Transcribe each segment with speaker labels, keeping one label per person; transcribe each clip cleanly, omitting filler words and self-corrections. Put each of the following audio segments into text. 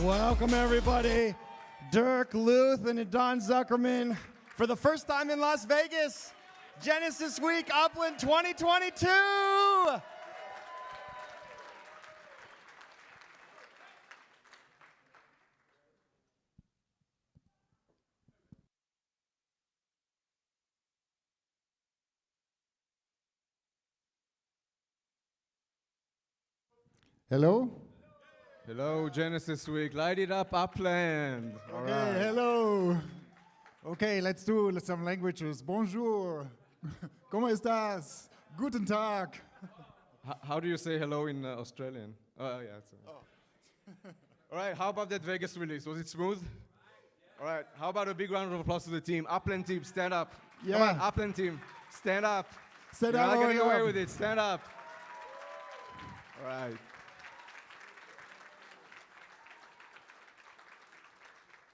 Speaker 1: Welcome, everybody. Dirk, Lueth, and Idan Zuckerman for the first time in Las Vegas. Genesis Week Upland 2022.
Speaker 2: Hello?
Speaker 3: Hello, Genesis Week. Light it up, Upland. All
Speaker 2: Okay,
Speaker 3: right.
Speaker 2: hello. Okay, let's do some languages. Bonjour. ¿Cómo estás? Guten Tag.
Speaker 3: How do you say hello in Australian? Oh, yeah. All right, how about that Vegas release? Was it smooth? All right, how about a big round of applause to the team? Upland team, stand up.
Speaker 2: Yeah.
Speaker 3: Come on, Upland team, stand up.
Speaker 2: Stand
Speaker 3: You're
Speaker 2: up,
Speaker 3: not getting
Speaker 2: stand
Speaker 3: away
Speaker 2: up.
Speaker 3: with it, stand up. All right.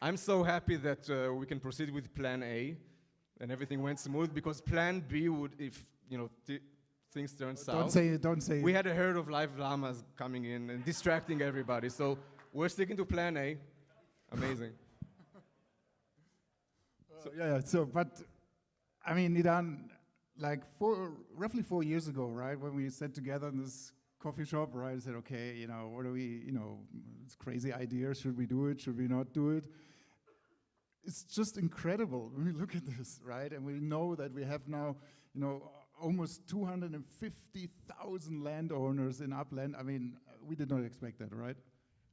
Speaker 3: I'm so happy that we can proceed with Plan A, and everything went smooth. Because Plan B would, if things turn south.
Speaker 2: Don't say it, don't say it.
Speaker 3: We had a herd of live llamas coming in and distracting everybody. So we're sticking to Plan A. Amazing.
Speaker 2: But I mean, Idan, like roughly 4 years ago, right, when we sat together in this coffee shop, right, I said, okay, what do we, it's crazy idea. Should we do it? Should we not do it? It's just incredible when we look at this, right? And we know that we have now, almost 250,000 landowners in Upland. I mean, we did not expect that, right?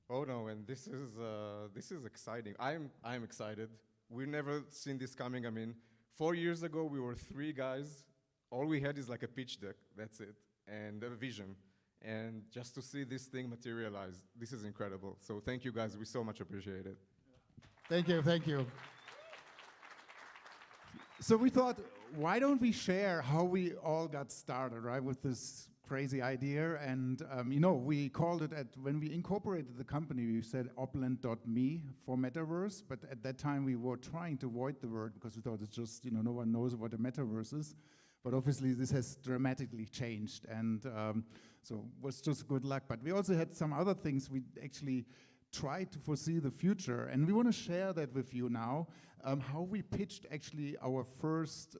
Speaker 3: Oh no, and this is exciting. I'm excited. We've never seen this coming. I mean, 4 years ago we were 3 guys. All we had is like a pitch deck. That's it, and a vision. And just to see this thing materialize, this is incredible. So thank you guys. We so much appreciate it.
Speaker 2: Thank you, thank you. So we thought, why don't we share how we all got started, right, with this crazy idea? And, we called it, when we incorporated the company, we said Upland.me for Metaverse. But at that time, we were trying to avoid the word because we thought it's just, no one knows what a Metaverse is. But obviously, this has dramatically changed. And so it was just good luck. But we also had some other things we actually tried to foresee the future. And we want to share that with you now, how we pitched actually our first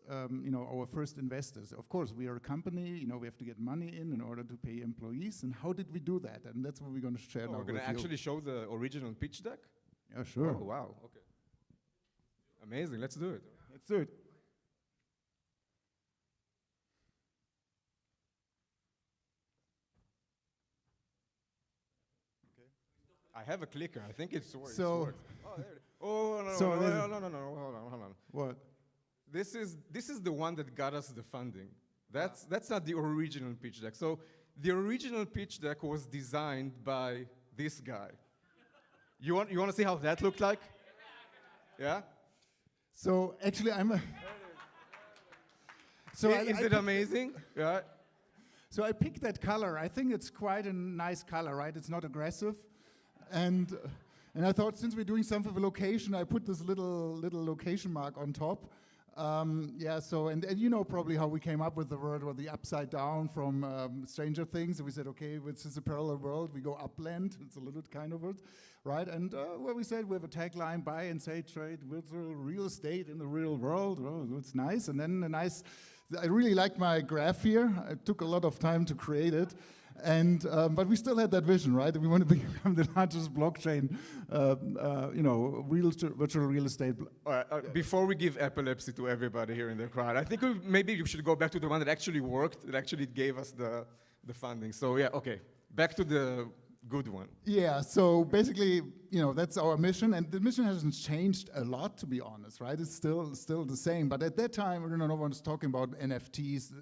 Speaker 2: investors. Of course, we are a company, we have to get money in order to pay employees. And how did we do that? And that's what we're going to share now
Speaker 3: We're going to actually show the original pitch deck?
Speaker 2: Yeah, sure.
Speaker 3: Oh, wow. Okay. Amazing. Let's do it.
Speaker 2: Let's do it.
Speaker 3: I have a clicker. I think it's works.
Speaker 2: So,
Speaker 3: oh, there it is. Oh, no,
Speaker 2: so
Speaker 3: no. Hold on.
Speaker 2: What?
Speaker 3: This is the one that got us the funding. That's not the original pitch deck. So the original pitch deck was designed by this guy. You want to see how that looked like? Yeah?
Speaker 2: So actually
Speaker 3: Is it amazing? Yeah.
Speaker 2: So I picked that color. I think it's quite a nice color, right? It's not aggressive. And I thought, since we're doing something with location, I put this little location mark on top. And you know probably how we came up with the word, or the upside down from Stranger Things. We said, okay, this is a parallel world. We go upland. It's a little kind of word, right? And where we said we have a tagline: buy and say trade virtual real estate in the real world. Oh, it's nice. And then I really like my graph here. It took a lot of time to create it. And but we still had that vision, right? We want to become the largest blockchain, virtual real estate.
Speaker 3: All right, before we give epilepsy to everybody here in the crowd, I think maybe you should go back to the one that actually worked, that actually gave us the funding. So yeah, okay, back to the good one.
Speaker 2: Yeah, so basically, that's our mission, and the mission hasn't changed a lot, to be honest, right? It's still the same, but at that time, no one was talking about NFTs.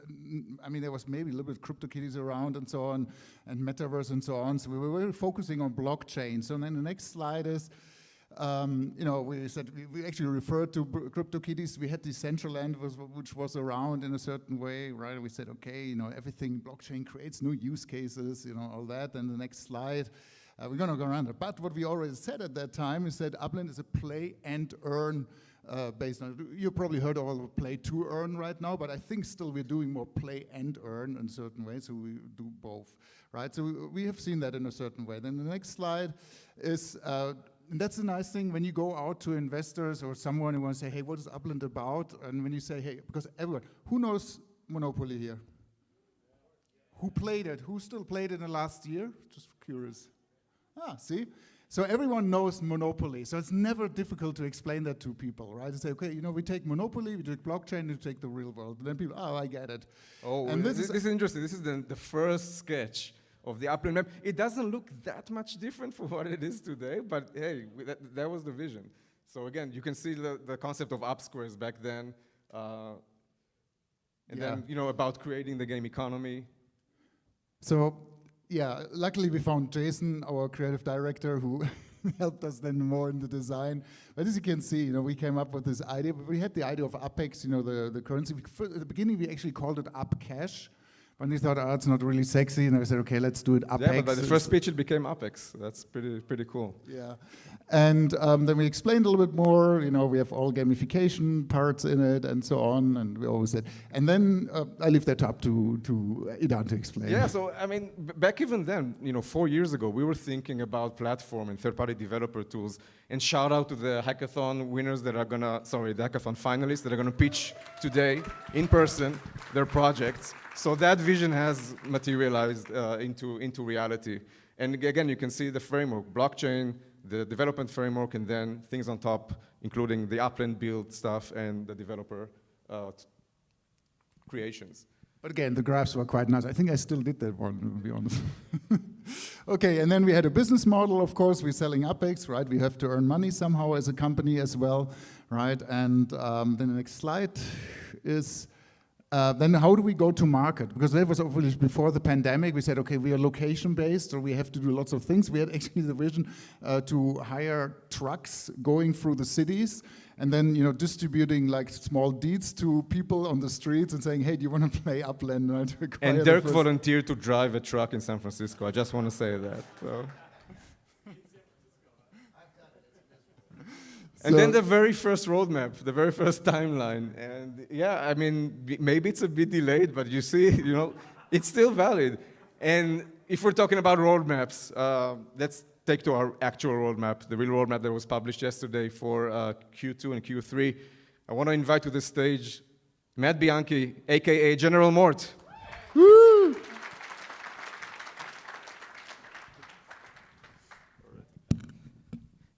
Speaker 2: I mean, there was maybe a little bit CryptoKitties around and so on, and Metaverse and so on, so we were really focusing on blockchain. So then the next slide is, we said we actually referred to CryptoKitties. We had Decentraland, which was around in a certain way, right? We said, okay, everything blockchain creates new use cases, all that. And the next slide, we're going to go around it. But what we already said at that time is that Upland is a play and earn based on it. You probably heard all of play to earn right now, but I think still we're doing more play and earn in certain ways, so we do both, right? So we have seen that in a certain way. Then the next slide is, and that's the nice thing when you go out to investors or someone who wants to say, hey, what is Upland about? And when you say, hey, because everyone, who knows Monopoly here? Who played it? Who still played it in the last year? Just curious. Ah, see? So everyone knows Monopoly, so it's never difficult to explain that to people, right? To say, okay, you know, we take Monopoly, we take blockchain, we take the real world. And then people, oh, I get it.
Speaker 3: Oh,
Speaker 2: and
Speaker 3: this is interesting. This is the first sketch of the Upland map. It doesn't look that much different from what it is today, but hey, that was the vision. So again, you can see the concept of up squares back then, and then, you know, about creating the game economy.
Speaker 2: So, yeah, luckily we found Jason, our creative director, who helped us then more in the design. But as you can see, you know, we came up with this idea. But we had the idea of Apex, you know, the currency. At the beginning, we actually called it Up Cash. When we thought, oh, it's not really sexy, and I said, okay, let's do it Apex.
Speaker 3: Yeah, but by the first pitch, it became Apex. That's pretty cool.
Speaker 2: Yeah, and then we explained a little bit more. You know, we have all gamification parts in it, and so on. And we always said, and then I leave that up to Idan to explain.
Speaker 3: Yeah, so I mean, back even then, you know, 4 years ago, we were thinking about platform and third-party developer tools. And shout out to the hackathon winners that are gonna, sorry, the hackathon finalists that are gonna pitch today in person their projects. So that vision has materialized into reality. And again, you can see the framework, blockchain, the development framework, and then things on top, including the Upland build stuff and the developer creations.
Speaker 2: But again, the graphs were quite nice. I think I still did that one, to be honest. Okay, and then we had a business model, of course. We're selling Apex, right? We have to earn money somehow as a company as well, right? And then the next slide is, then how do we go to market? Because that was obviously before the pandemic. We said, okay, we are location-based, so we have to do lots of things. We had actually the vision to hire trucks going through the cities and then, you know, distributing like small deeds to people on the streets and saying, hey, do you want to play Upland?
Speaker 3: And Dirk volunteered to drive a truck in San Francisco. I just want to say that. So. And then the very first roadmap, the very first timeline. And yeah, I mean, maybe it's a bit delayed, but you see, you know, it's still valid. And if we're talking about roadmaps, let's take to our actual roadmap, the real roadmap that was published yesterday for Q2 and Q3. I want to invite to the stage Matt Bianchi, AKA General Mort.
Speaker 2: Woo!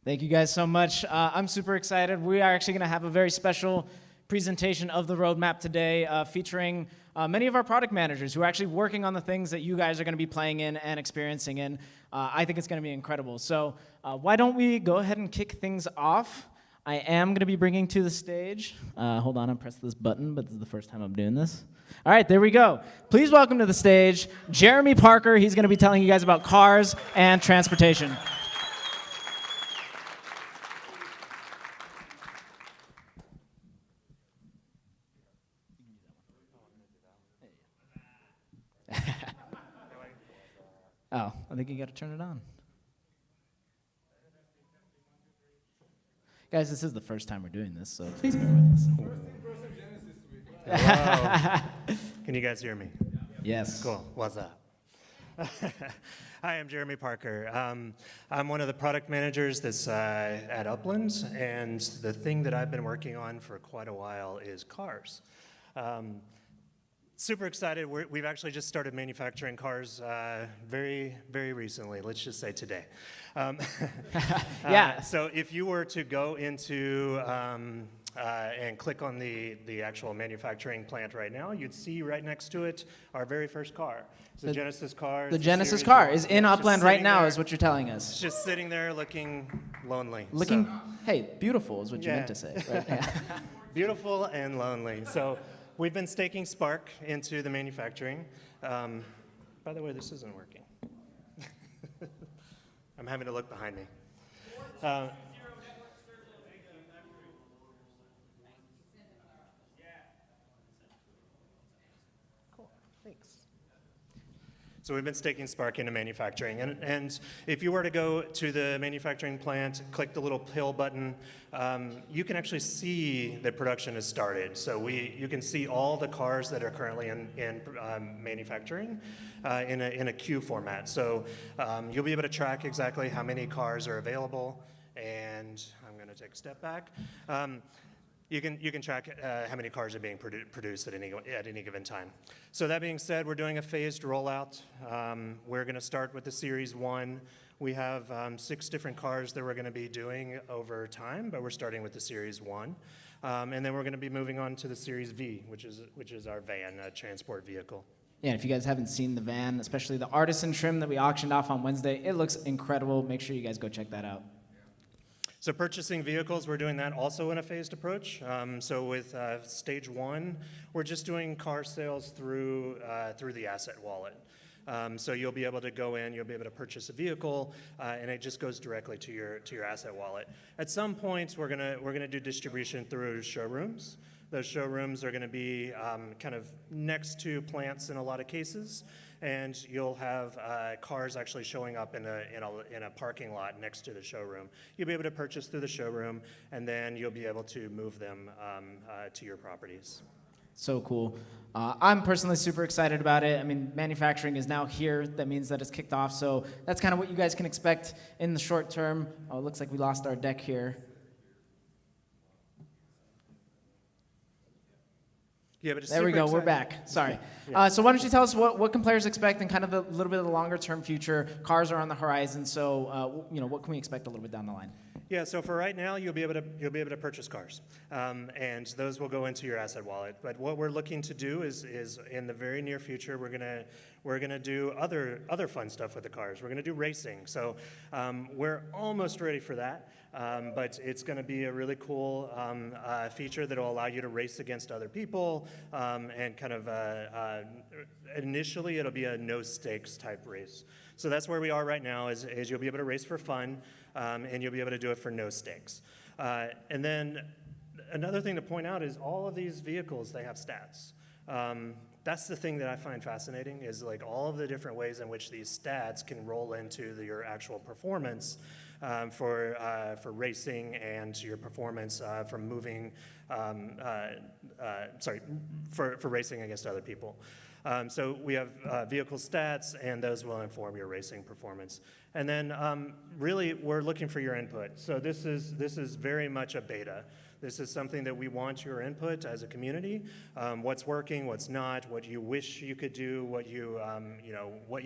Speaker 4: Thank you guys so much. I'm super excited. We are actually going to have a very special presentation of the roadmap today featuring many of our product managers who are actually working on the things that you guys are going to be playing in and experiencing in. I think it's going to be incredible. So why don't we go ahead and kick things off? I am going to be bringing to the stage. Hold on, I'm pressing this button, but this is the first time I'm doing this. All right, there we go. Please welcome to the stage Jeremy Parker. He's going to be telling you guys about cars and transportation. Oh, I think you got to turn it on. Guys, this is the first time we're doing this, so please bear with us.
Speaker 5: Wow. Can you guys hear me?
Speaker 4: Yes.
Speaker 5: Cool. What's up? Hi, I'm Jeremy Parker. I'm one of the product managers that's at Upland, and the thing that I've been working on for quite a while is cars. Super excited. We've actually just started manufacturing cars very, very recently. Let's just say today.
Speaker 4: Yeah.
Speaker 5: So if you were to go into and click on the actual manufacturing plant right now, you'd see right next to it our very first car. It's a Genesis car.
Speaker 4: The Genesis car is in Upland right now, is what you're telling us.
Speaker 5: It's just sitting there looking lonely.
Speaker 4: Looking,
Speaker 5: So,
Speaker 4: hey, beautiful is what you
Speaker 5: Yeah.
Speaker 4: meant to say, right? Yeah.
Speaker 5: beautiful and lonely. So we've been staking Spark into the manufacturing. By the way, this isn't working. I'm having to look behind me. Cool, thanks. So we've been staking Spark into manufacturing. And if you were to go to the manufacturing plant, click the little pill button, you can actually see that production has started. So you can see all the cars that are currently in manufacturing in a queue format. So you'll be able to track exactly how many cars are available. And I'm going to take a step back. You can track how many cars are being produced at any given time. So that being said, we're doing a phased rollout. We're going to start with the Series 1. We have 6 different cars that we're going to be doing over time, but we're starting with the Series 1. And then we're going to be moving on to the Series V, which is our van, transport vehicle.
Speaker 4: Yeah, if you guys haven't seen the van, especially the artisan trim that we auctioned off on Wednesday, it looks incredible. Make sure you guys go check that out.
Speaker 5: So purchasing vehicles, we're doing that also in a phased approach. So with stage 1, we're just doing car sales through the asset wallet. So you'll be able to go in, you'll be able to purchase a vehicle, and it just goes directly to your asset wallet. At some point, we're gonna do distribution through showrooms. Those showrooms are gonna be kind of next to plants in a lot of cases, and you'll have cars actually showing up in a parking lot next to the showroom. You'll be able to purchase through the showroom, and then you'll be able to move them to your properties.
Speaker 4: So cool. I'm personally super excited about it. I mean, manufacturing is now here. That means that it's kicked off. So that's kind of what you guys can expect in the short term. Oh, it looks like we lost our deck here.
Speaker 5: Yeah, but
Speaker 4: there we go. We're back. Sorry. So why don't you tell us what can players expect and kind of a little bit of the longer term future? Cars are on the horizon, so what can we expect a little bit down the line?
Speaker 5: Yeah, so for right now, you'll be able to purchase cars, and those will go into your asset wallet. But what we're looking to do is in the very near future, we're gonna do other fun stuff with the cars. We're gonna do racing. So we're almost ready for that, but it's gonna be a really cool feature that will allow you to race against other people, and kind of initially it'll be a no stakes type race. So that's where we are right now. Is you'll be able to race for fun. And you'll be able to do it for no stakes. And then another thing to point out is all of these vehicles, they have stats. That's the thing that I find fascinating is like all of the different ways in which these stats can roll into your actual performance for racing and your performance from moving, for racing against other people. So we have vehicle stats, and those will inform your racing performance. And then really, we're looking for your input. So this is very much a beta. This is something that we want your input as a community. What's working, what's not, what you wish you could do, what you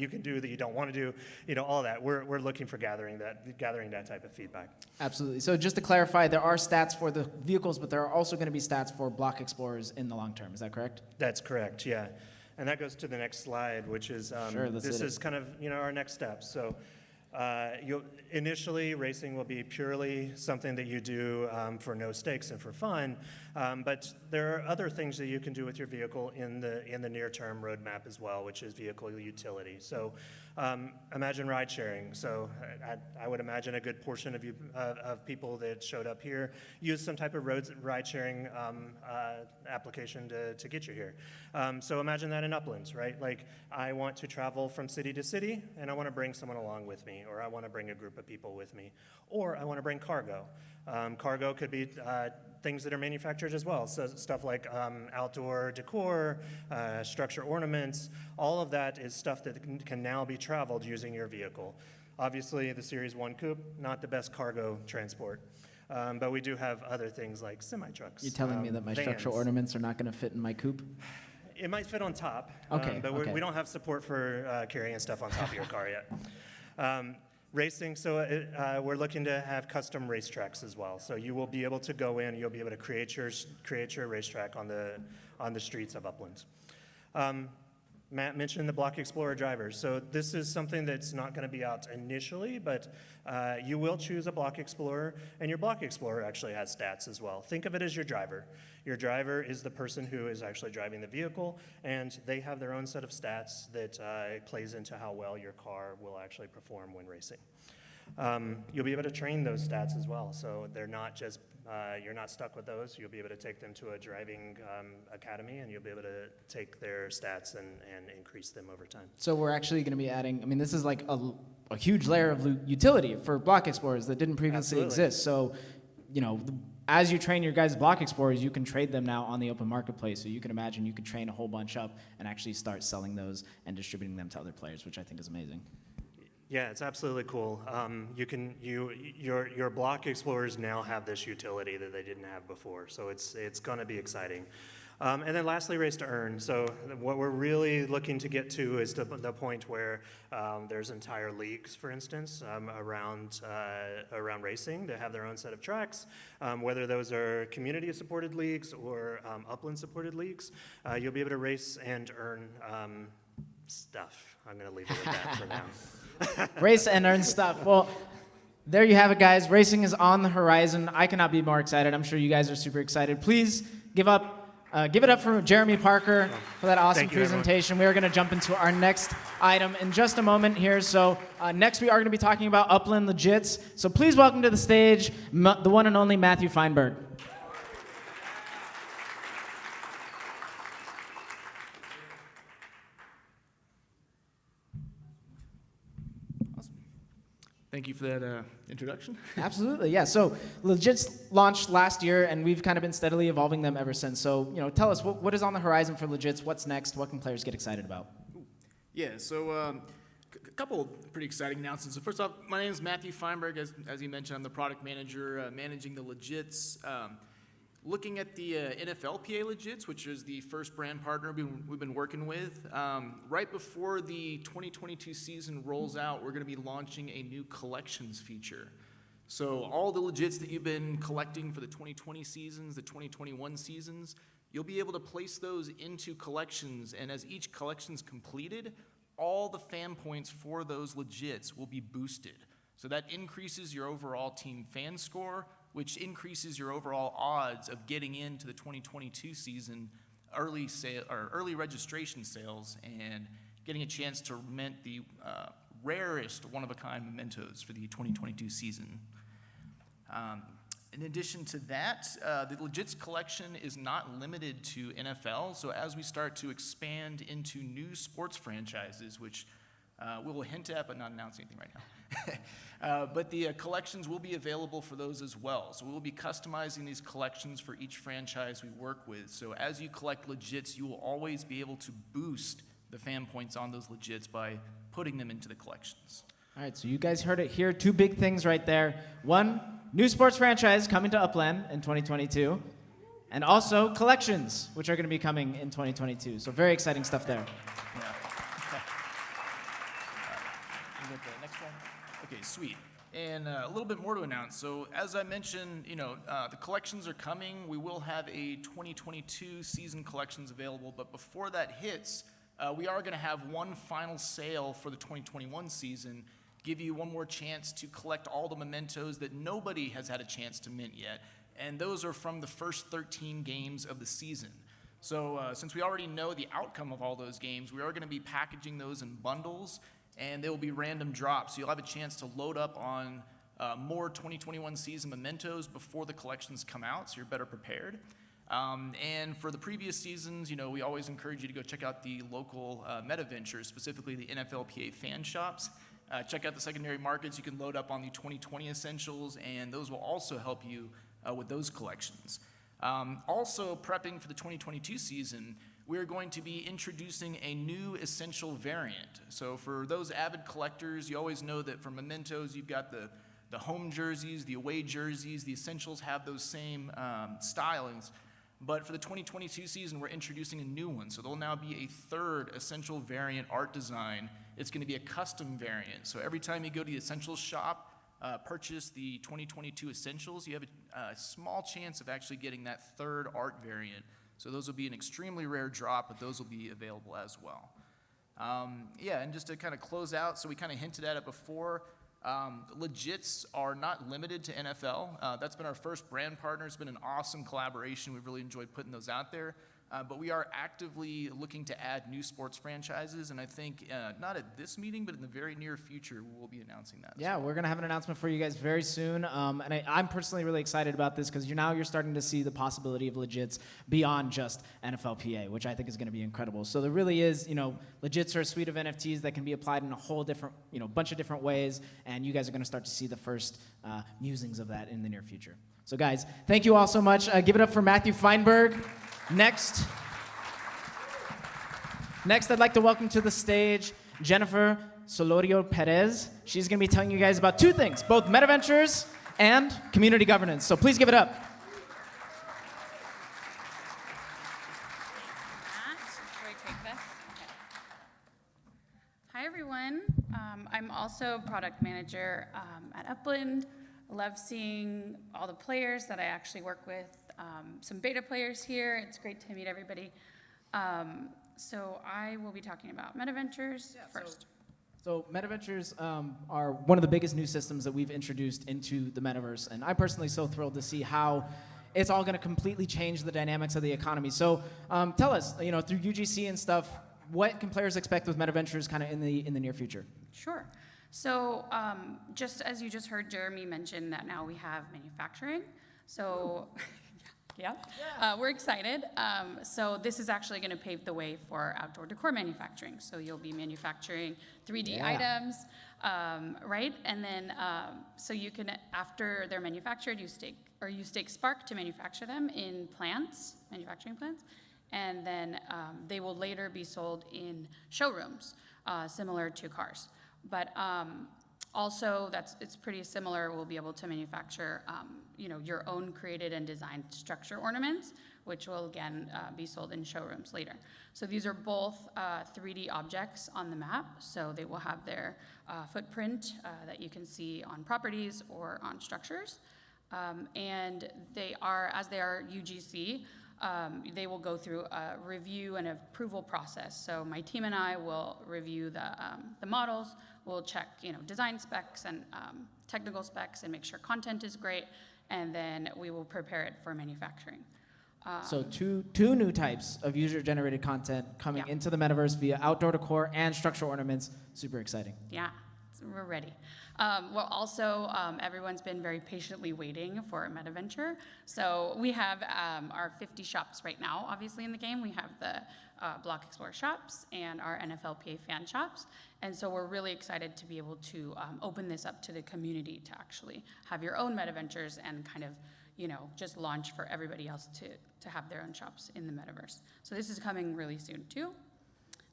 Speaker 5: can do that you don't want to do, all that. We're looking for gathering that type of feedback.
Speaker 4: Absolutely. So just to clarify, there are stats for the vehicles, but there are also going to be stats for block explorers in the long term. Is that correct?
Speaker 5: That's correct. Yeah. And that goes to the next slide, which is this is kind of our next step. So initially, racing will be purely something that you do for no stakes and for fun, but there are other things that you can do with your vehicle in the near-term roadmap as well, which is vehicle utility. So imagine ride sharing. So I would imagine a good portion of people that showed up here use some type of ride sharing application to get you here. So imagine that in Uplands, right? Like I want to travel from city to city, and I want to bring someone along with me, or I want to bring a group of people with me, or I want to bring cargo. Cargo could be things that are manufactured as well, so stuff like outdoor decor, structure ornaments, all of that is stuff that can now be traveled using your vehicle. Obviously, the Series 1 Coupe, not the best cargo transport, but we do have other things like semi-trucks.
Speaker 4: You're telling me that my structural ornaments are not going to fit in my coupe?
Speaker 5: It might fit on top,
Speaker 4: okay,
Speaker 5: but
Speaker 4: okay.
Speaker 5: We don't have support for carrying stuff on top of your car yet. Racing, so we're looking to have custom racetracks as well. So you will be able to go in, you'll be able to create your racetrack on the streets of Upland. Matt mentioned the Block Explorer drivers. So this is something that's not going to be out initially, but you will choose a Block Explorer, and your Block Explorer actually has stats as well. Think of it as your driver. Your driver is the person who is actually driving the vehicle, and they have their own set of stats that plays into how well your car will actually perform when racing. you'll be able to train those stats as well. So they're not just, you're not stuck with those. You'll be able to take them to a driving academy, and you'll be able to take their stats and increase them over time.
Speaker 4: So we're actually going to be adding, I mean, this is like a huge layer of utility for block explorers that didn't previously
Speaker 5: Absolutely.
Speaker 4: exist. So, you know, as you train your guys' block explorers, you can trade them now on the open marketplace. So you can imagine you could train a whole bunch up and actually start selling those and distributing them to other players, which I think is amazing.
Speaker 5: Yeah, it's absolutely cool. Your block explorers now have this utility that they didn't have before, so it's going to be exciting. And then lastly, race to earn. So what we're really looking to get to is the point where there's entire leagues, for instance, around racing that have their own set of tracks. Whether those are community-supported leagues or Upland-supported leagues, you'll be able to race and earn stuff. I'm going to leave it at that for now.
Speaker 4: Race and earn stuff. Well, there you have it, guys. Racing is on the horizon. I cannot be more excited. I'm sure you guys are super excited. Please give it up for Jeremy Parker for that awesome
Speaker 5: Thank you, everyone.
Speaker 4: presentation. We are going to jump into our next item in just a moment here. So next we are going to be talking about Upland Legits. So please welcome to the stage the one and only Matthew Feinberg.
Speaker 6: Thank you for that introduction.
Speaker 4: Absolutely, yeah. So Legits launched last year, and we've kind of been steadily evolving them ever since. So, you know, tell us, what is on the horizon for Legits? What's next? What can players get excited about?
Speaker 6: Yeah, so a couple pretty exciting announcements. So first off, my name is Matthew Feinberg. As you mentioned, I'm the product manager managing the Legits. Looking at the NFLPA Legits, which is the first brand partner we've been working with, right before the 2022 season rolls out, we're going to be launching a new collections feature. So all the Legits that you've been collecting for the 2020 seasons, the 2021 seasons, you'll be able to place those into collections, and as each collection's completed, all the fan points for those Legits will be boosted. So that increases your overall team fan score, which increases your overall odds of getting into the 2022 season early registration sales and getting a chance to mint the rarest one-of-a-kind mementos for the 2022 season. In addition to that, the Legits collection is not limited to NFL, so as we start to expand into new sports franchises, which we will hint at but not announce anything right now. But the collections will be available for those as well. So we will be customizing these collections for each franchise we work with. So as you collect Legits, you will always be able to boost the fan points on those Legits by putting them into the collections.
Speaker 4: All right, so you guys heard it here. Two big things right there. One, new sports franchise coming to Upland in 2022. And also collections, which are going to be coming in 2022. So very exciting stuff there.
Speaker 6: Yeah. Next one. Okay, sweet. And a little bit more to announce. So as I mentioned, the collections are coming. We will have a 2022 season collections available, but before that hits, we are going to have one final sale for the 2021 season, give you one more chance to collect all the mementos that nobody has had a chance to mint yet. And those are from the first 13 games of the season. So since we already know the outcome of all those games, we are going to be packaging those in bundles, and they will be random drops. So you'll have a chance to load up on more 2021 season mementos before the collections come out, so you're better prepared. And for the previous seasons, we always encourage you to go check out the local Metaventures, specifically the NFLPA fan shops. Check out the secondary markets. You can load up on the 2020 essentials, and those will also help you with those collections. Also, prepping for the 2022 season, we're going to be introducing a new essential variant. So for those avid collectors, you always know that for mementos, you've got the home jerseys, the away jerseys, the essentials have those same stylings. But for the 2022 season, we're introducing a new one. So there'll now be a third essential variant art design. It's going to be a custom variant. So every time you go to the essentials shop, purchase the 2022 essentials, you have a small chance of actually getting that third art variant. So those will be an extremely rare drop, but those will be available as well. Yeah, and just to kind of close out, so we kind of hinted at it before, Legits are not limited to NFL. That's been our first brand partner. It's been an awesome collaboration. We've really enjoyed putting those out there. But we are actively looking to add new sports franchises, and I think not at this meeting, but in the very near future, we'll be announcing that.
Speaker 4: Yeah, we're going to have an announcement for you guys very soon. And I'm personally really excited about this because you're starting to see the possibility of legits beyond just NFLPA, which I think is going to be incredible. So there really is, legits are a suite of NFTs that can be applied in a whole different, bunch of different ways. And you guys are going to start to see the first musings of that in the near future. So guys, thank you all so much. Give it up for Matthew Feinberg. Next, I'd like to welcome to the stage Jennifer Solorio Perez. She's going to be telling you guys about two things, both Metaventures and community governance. So please give it up.
Speaker 7: Should I take this? Okay. Hi, everyone. I'm also product manager at Upland. I love seeing all the players that I actually work with. Some beta players here. It's great to meet everybody. So I will be talking about Metaventures first.
Speaker 4: So Metaventures are one of the biggest new systems that we've introduced into the metaverse, and I'm personally so thrilled to see how it's all going to completely change the dynamics of the economy. So tell us, through UGC and stuff, what can players expect with Metaventures kind of in the near future?
Speaker 7: Sure. So just as you just heard Jeremy mention that now we have manufacturing. So yeah, we're excited. So this is actually going to pave the way for outdoor decor manufacturing. So you'll be manufacturing 3D items, right? And then so you can, after they're manufactured, you stake Spark to manufacture them in plants, manufacturing plants, and then they will later be sold in showrooms, similar to cars. But also, it's pretty similar. We'll be able to manufacture, your own created and designed structure ornaments, which will again be sold in showrooms later. So these are both 3D objects on the map. So they will have their footprint that you can see on properties or on structures, and as they are UGC. They will go through a review and approval process. So my team and I will review the models. We'll check, design specs and technical specs and make sure content is great, and then we will prepare it for manufacturing.
Speaker 4: So two new types of user-generated content coming into the metaverse via outdoor decor and structural ornaments. Super exciting.
Speaker 7: Yeah, we're ready. Well, also, everyone's been very patiently waiting for a Metaventure. So we have our 50 shops right now, obviously, in the game. We have the Block Explorer shops and our NFLPA fan shops. And so we're really excited to be able to open this up to the community to actually have your own Metaventures and kind of, just launch for everybody else to have their own shops in the metaverse. So this is coming really soon, too.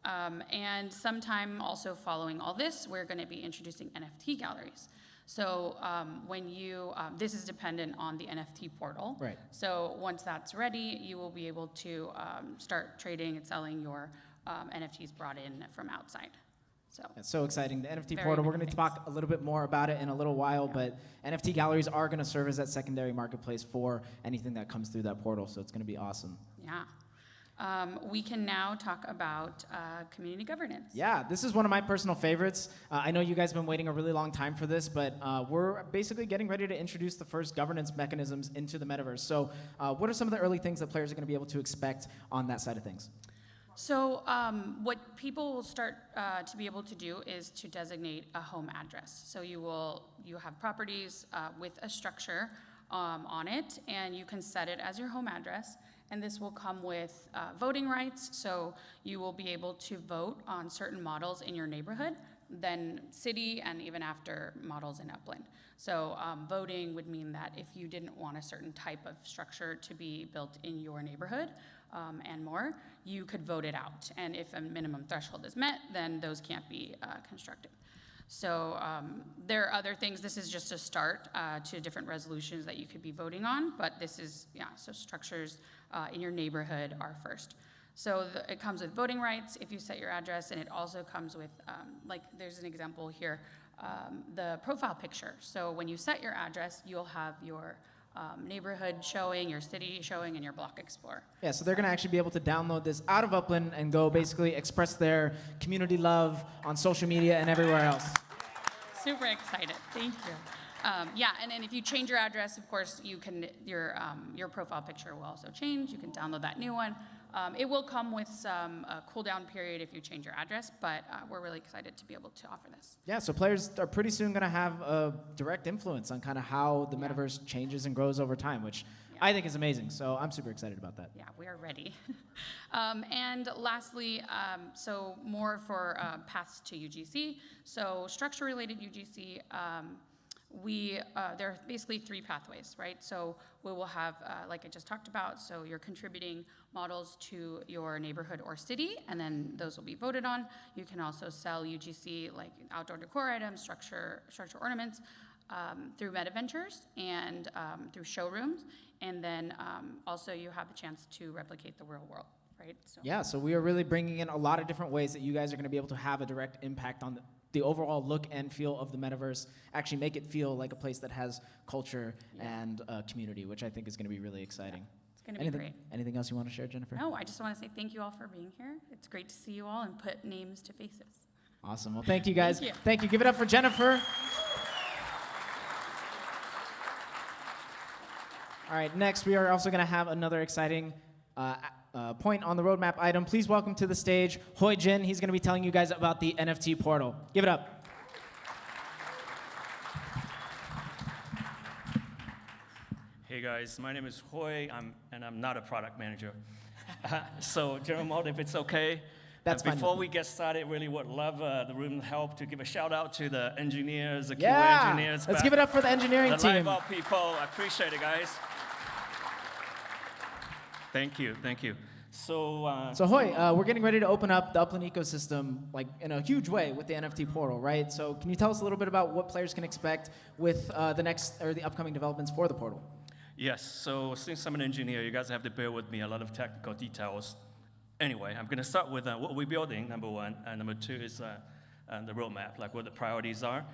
Speaker 7: And sometime also following all this, we're going to be introducing NFT galleries. So this is dependent on the NFT portal.
Speaker 4: Right.
Speaker 7: So once that's ready, you will be able to start trading and selling your NFTs brought in from outside. So
Speaker 4: it's so exciting. The NFT
Speaker 7: Very
Speaker 4: portal, we're
Speaker 7: many
Speaker 4: going to talk a little bit more about it in a little while, but NFT galleries are going to serve as that secondary marketplace for anything that comes through that portal, so it's going to be awesome.
Speaker 7: yeah. We can now talk about community governance.
Speaker 4: Yeah, this is one of my personal favorites. I know you guys have been waiting a really long time for this, but we're basically getting ready to introduce the first governance mechanisms into the metaverse. So what are some of the early things that players are going to be able to expect on that side of things?
Speaker 7: So what people will start to be able to do is to designate a home address. So you have properties with a structure on it, and you can set it as your home address. And this will come with voting rights, so you will be able to vote on certain models in your neighborhood, then city, and even after models in Upland. So voting would mean that if you didn't want a certain type of structure to be built in your neighborhood and more, you could vote it out. And if a minimum threshold is met, then those can't be constructed. So there are other things. This is just a start to different resolutions that you could be voting on, but this is, so structures in your neighborhood are first. So it comes with voting rights if you set your address, and it also comes with, there's an example here, the profile picture. So when you set your address, you'll have your neighborhood showing, your city showing, and your block explorer.
Speaker 4: Yeah, so they're going to actually be able to download this out of Upland and go basically express their community love on social media and everywhere else.
Speaker 7: Super excited. Thank you. And then if you change your address, of course, you can your profile picture will also change. You can download that new one. It will come with some cooldown period if you change your address, but we're really excited to be able to offer this.
Speaker 4: Yeah, so players are pretty soon going to have a direct influence on kind of how the metaverse changes and grows over time, which I think is amazing. So I'm super excited about that.
Speaker 7: Yeah, we are ready. And lastly, so more for paths to UGC. So structure-related UGC, there are basically 3 pathways, right? So we will have, like I just talked about, so you're contributing models to your neighborhood or city, and then those will be voted on. You can also sell UGC, like outdoor decor items, structure ornaments, through Metaventures and through showrooms. And then also you have a chance to replicate the real world, right? So.
Speaker 4: Yeah, so we are really bringing in a lot of different ways that you guys are going to be able to have a direct impact on the overall look and feel of the metaverse, actually make it feel like a place that has culture and community, which I think is going to be really exciting.
Speaker 7: Yeah, it's going to be great.
Speaker 4: Anything else you want to share, Jennifer?
Speaker 7: No, I just want to say thank you all for being here. It's great to see you all and put names to faces.
Speaker 4: Awesome. Well, thank you guys.
Speaker 7: Thank you.
Speaker 4: Thank you. Give it up for Jennifer. All right, next we are also going to have another exciting point on the roadmap item. Please welcome to the stage Hoi Jin. He's going to be telling you guys about the NFT portal. Give it up.
Speaker 8: Hey guys, my name is Hoi, and I'm not a product manager. So General Mode, if it's okay.
Speaker 4: That's fine.
Speaker 8: Before we get started, really would love the room help to give a shout out to the engineers, the QA
Speaker 4: Yeah,
Speaker 8: engineers.
Speaker 4: let's give it up for the engineering
Speaker 8: the
Speaker 4: team.
Speaker 8: live out people. I appreciate it, guys. Thank you, thank you. So
Speaker 4: Hoi, we're getting ready to open up the Upland ecosystem like in a huge way with the NFT portal, right? So can you tell us a little bit about what players can expect with the upcoming developments for the portal?
Speaker 8: yes, so since I'm an engineer, you guys have to bear with me a lot of technical details. Anyway, I'm going to start with what we're building, number 1, and number 2 is the roadmap, like what the priorities are.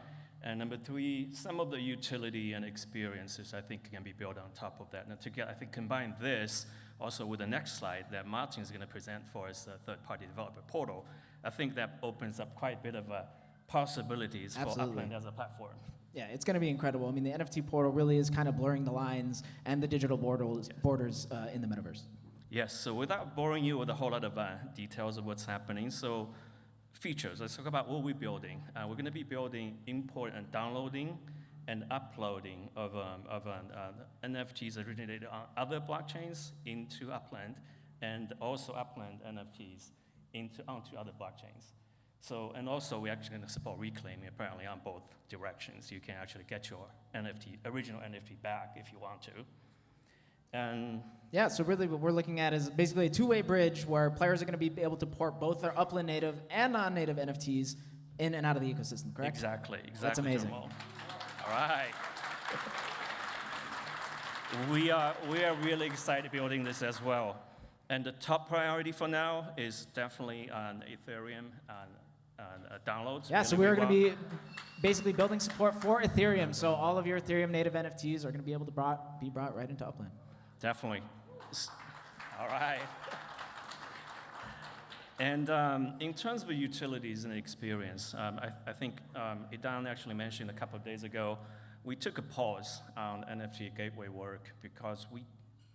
Speaker 8: And number 3, some of the utility and experiences I think can be built on top of that. And together, I think combine this also with the next slide that Martin is going to present for us, the third-party developer portal. I think that opens up quite a bit of possibilities for Upland as a platform.
Speaker 4: Yeah, it's going to be incredible. I mean, the NFT portal really is kind of blurring the lines and the digital borders in the metaverse.
Speaker 8: Yes, so without boring you with a whole lot of details of what's happening, so features, let's talk about what we're building. We're going to be building import and downloading and uploading of NFTs originated on other blockchains into Upland, and also Upland NFTs onto other blockchains. So, and also we're actually going to support reclaiming apparently on both directions. You can actually get your original NFT back if you want to. And
Speaker 4: yeah, so really what we're looking at is basically a two-way bridge where players are going to be able to port both their Upland native and non-native NFTs in and out of the ecosystem, correct?
Speaker 8: Exactly.
Speaker 4: That's amazing.
Speaker 8: Jamal. All right. We are really excited building this as well. And the top priority for now is definitely on Ethereum and downloads.
Speaker 4: Yeah, so we're going to be basically building support for Ethereum. So all of your Ethereum native NFTs are going to be able to be brought right into Upland.
Speaker 8: Definitely. All right. And in terms of the utilities and experience, I think Idan actually mentioned a couple of days ago, we took a pause on NFT gateway work because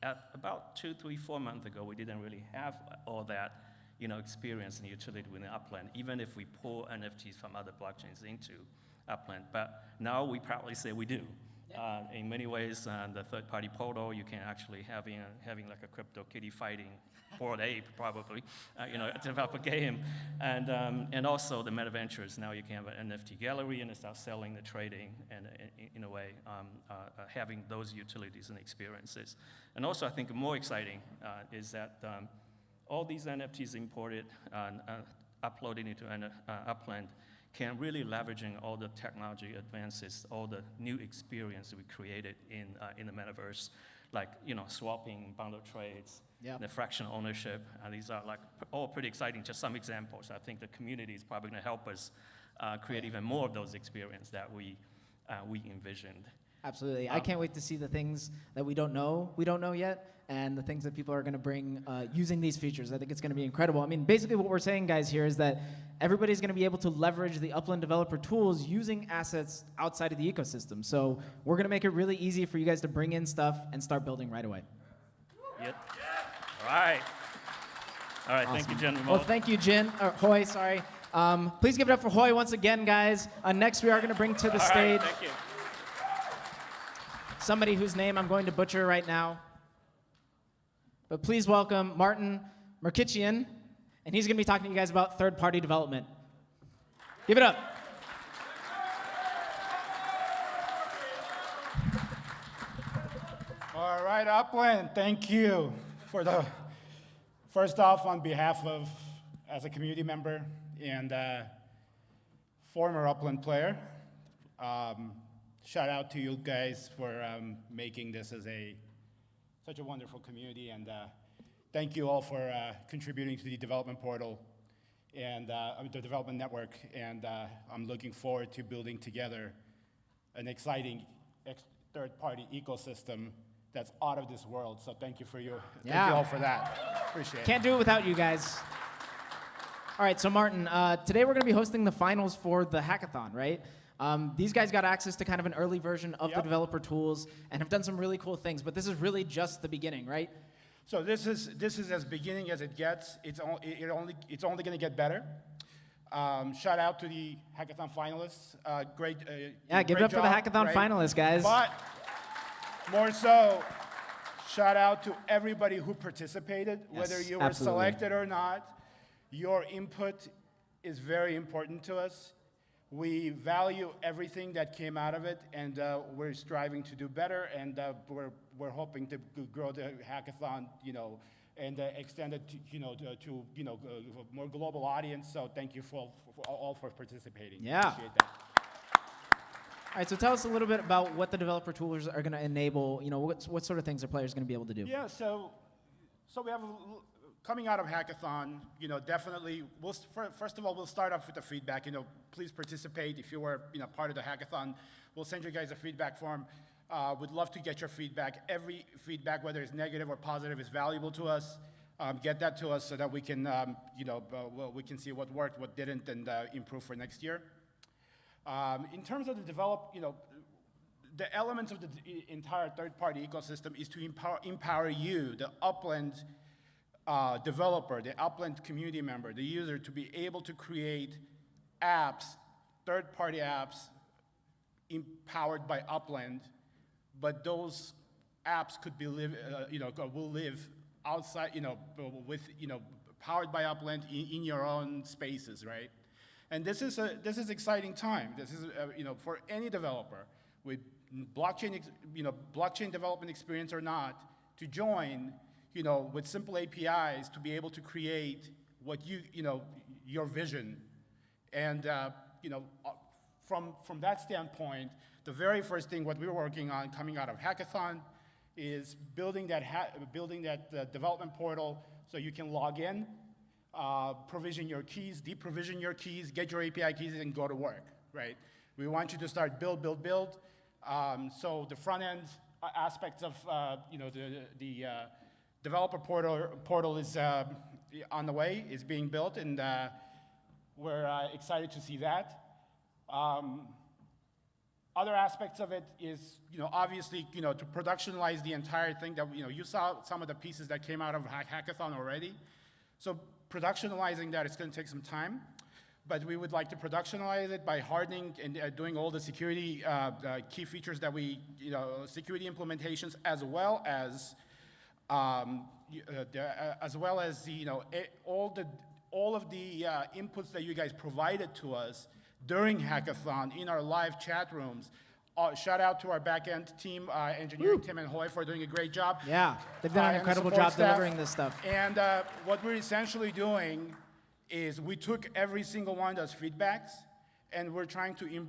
Speaker 8: at about 2, 3, 4 months ago, we didn't really have all that experience and utility within Upland, even if we pull NFTs from other blockchains into Upland. But now we proudly say we do. In many ways, the third-party portal, you can actually having like a crypto kitty fighting bored ape, probably, develop a game, and also the Metaventures. Now you can have an NFT gallery and start selling the trading, and in a way, having those utilities and experiences. And also, I think more exciting is that all these NFTs imported and uploaded into Upland can really leveraging all the technology advances, all the new experience we created in the metaverse, like swapping bundle trades, the fractional ownership. These are like all pretty exciting. Just some examples. I think the community is probably going to help us create even more of those experiences that we envisioned.
Speaker 4: Absolutely. I can't wait to see the things that we don't know yet, and the things that people are going to bring using these features. I think it's going to be incredible. I mean, basically what we're saying, guys, here is that everybody's going to be able to leverage the Upland developer tools using assets outside of the ecosystem. So we're going to make it really easy for you guys to bring in stuff and start building right away.
Speaker 8: Yep. All right. All right, thank you, gentlemen.
Speaker 4: Well, thank you, Hoy, sorry. Please give it up for Hoy once again, guys. Next, we are going to bring to the stage
Speaker 8: Thank you.
Speaker 4: somebody whose name I'm going to butcher right now. But please welcome Martin Merkician, and he's going to be talking to you guys about third-party development. Give it up.
Speaker 9: All right, Upland, thank you for the, first off, on behalf of, as a community member and former Upland player, shout out to you guys for making this as such a wonderful community, and thank you all for contributing to the development portal and the development network, and I'm looking forward to building together an exciting third-party ecosystem that's out of this world. So thank you thank you all for that. Appreciate it.
Speaker 4: Can't do it without you guys. All right, so Martin, today we're going to be hosting the finals for the hackathon, right? These guys got access to kind of an early version of the developer tools and have done some really cool things, but this is really just the beginning, right?
Speaker 9: So this is as beginning as it gets. It's only going to get better. Shout out to the hackathon finalists. Great.
Speaker 4: Yeah, give it up for the hackathon finalists, guys.
Speaker 9: But more so, shout out to everybody who participated, whether you were selected or not. Your input is very important to us. We value everything that came out of it, and we're striving to do better, and we're hoping to grow the hackathon, and extend it to a more global audience. So thank you all for participating.
Speaker 4: Yeah.
Speaker 9: Appreciate that.
Speaker 4: All right, so tell us a little bit about what the developer tools are going to enable. What sort of things are players going to be able to do?
Speaker 9: Yeah, so we have coming out of hackathon, definitely. First of all, we'll start off with the feedback. Please participate if you were part of the hackathon. We'll send you guys a feedback form. We'd love to get your feedback. Every feedback, whether it's negative or positive, is valuable to us. Get that to us so that we can, we can see what worked, what didn't, and improve for next year. In terms of the elements of the entire third-party ecosystem is to empower you, the Upland developer, the Upland community member, the user, to be able to create apps, third-party apps, empowered by Upland, but those apps could be will live outside, with powered by Upland in your own spaces, right? And this is exciting time. This is for any developer with blockchain development experience or not, to join with simple APIs to be able to create what your vision. And from that standpoint, the very first thing what we were working on coming out of hackathon is building that development portal so you can log in, provision your keys, deprovision your keys, get your API keys, and go to work, right? We want you to start build. So the front end aspects of the developer portal is on the way, is being built, and we're excited to see that. Other aspects of it is, obviously, to productionalize the entire thing that, you saw some of the pieces that came out of hackathon already. So productionalizing that, it's going to take some time, but we would like to productionalize it by hardening and doing all the security key features that security implementations, as well as all of the inputs that you guys provided to us during hackathon in our live chat rooms. Shout out to our back-end team, engineering Tim and Hoy, for doing a great job.
Speaker 4: Yeah, they've done an incredible job delivering this stuff.
Speaker 9: And what we're essentially doing is we took every single one of those feedbacks, and we're trying to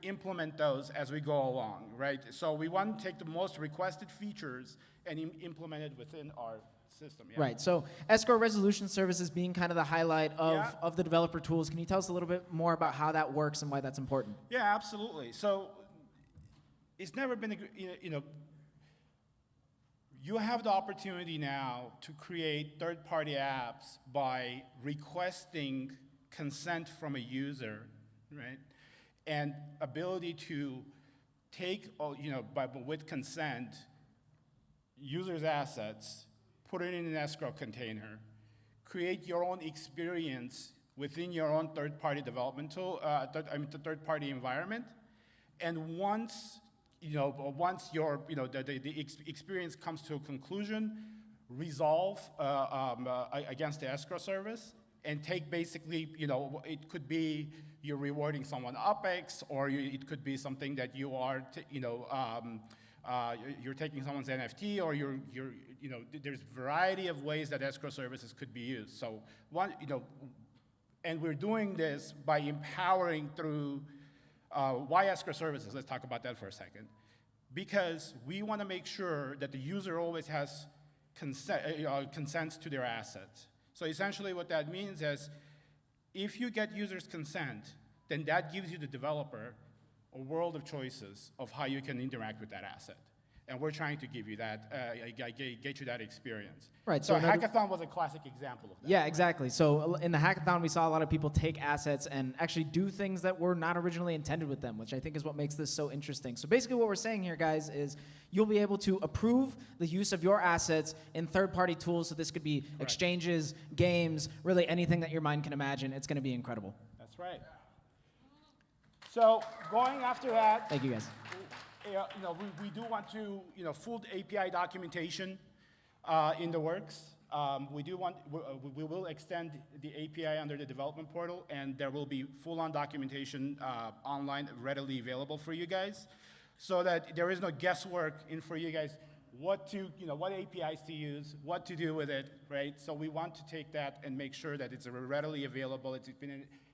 Speaker 9: implement those as we go along, right? So we want to take the most requested features and implement it within our system. Yeah.
Speaker 4: Right, so escrow resolution services being kind of the highlight of the developer tools. Can you tell us a little bit more about how that works and why that's important?
Speaker 9: Yeah, absolutely. So it's never been, you have the opportunity now to create third-party apps by requesting consent from a user, right? And ability to take, with consent, users' assets, put it in an escrow container, create your own experience within your own third-party development tool, third-party environment. And once your experience comes to a conclusion, resolve against the escrow service, and take basically, it could be you're rewarding someone OpEx, or it could be something that you are, you're taking someone's NFT, or there's a variety of ways that escrow services could be used. So and we're doing this by empowering through, why escrow services? Let's talk about that for a second. Because we want to make sure that the user always has consents to their assets. So essentially what that means is, if you get users' consent, then that gives you, the developer, a world of choices of how you can interact with that asset. And we're trying to give you that, get you that experience.
Speaker 4: Right.
Speaker 9: So hackathon was a classic example of that.
Speaker 4: Yeah, exactly. So in the hackathon, we saw a lot of people take assets and actually do things that were not originally intended with them, which I think is what makes this so interesting. So basically what we're saying here, guys, is you'll be able to approve the use of your assets in third-party tools. So this could be exchanges, games, really anything that your mind can imagine. It's going to be incredible.
Speaker 9: That's right. So going after that.
Speaker 4: Thank you, guys.
Speaker 9: We do want to, full API documentation in the works. We will extend the API under the development portal, and there will be full-on documentation online, readily available for you guys, so that there is no guesswork in for you guys what APIs to use, what to do with it, right? So we want to take that and make sure that it's readily available.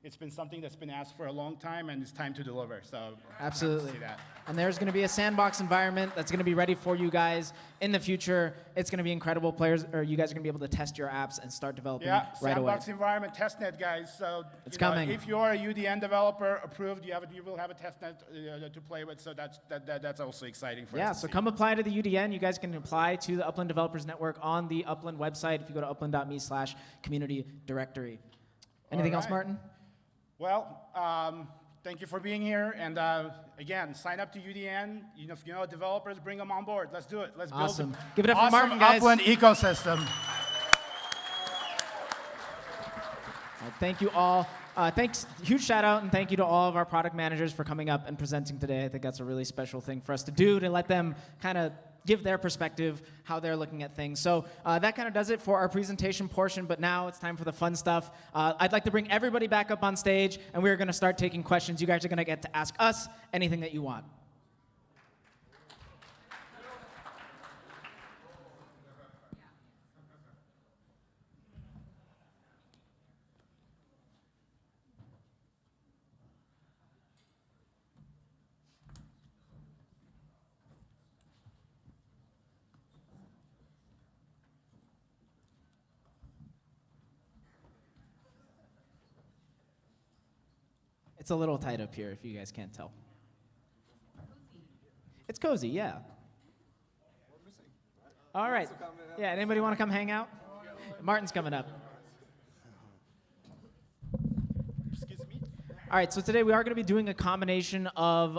Speaker 9: It's been something that's been asked for a long time, and it's time to deliver. So
Speaker 4: absolutely.
Speaker 9: See that.
Speaker 4: And there's going to be a sandbox environment that's going to be ready for you guys in the future. It's going to be incredible. You guys are going to be able to test your apps and start developing right away.
Speaker 9: Sandbox environment, testnet, guys. So
Speaker 4: it's coming.
Speaker 9: If you're a UDN developer approved, you will have a testnet to play with. So that's also exciting for us.
Speaker 4: Yeah. So come apply to the UDN. You guys can apply to the Upland Developers Network on the Upland website. If you go to upland.me/community directory. Anything else, Martin?
Speaker 9: Well, thank you for being here. And again, sign up to UDN. If you know developers, bring them on board. Let's do it. Let's
Speaker 4: awesome.
Speaker 9: build
Speaker 4: Give it up for Martin, guys.
Speaker 9: Upland ecosystem.
Speaker 4: Thank you all. Huge shout out and thank you to all of our product managers for coming up and presenting today. I think that's a really special thing for us to do, to let them kind of give their perspective, how they're looking at things. So that kind of does it for our presentation portion, but now it's time for the fun stuff. I'd like to bring everybody back up on stage, and we're going to start taking questions. You guys are going to get to ask us anything that you want. It's a little tight up here if you guys can't tell. It's cozy, yeah. All right. Yeah, anybody want to come hang out? Martin's coming up. All right, so today we are going to be doing a combination of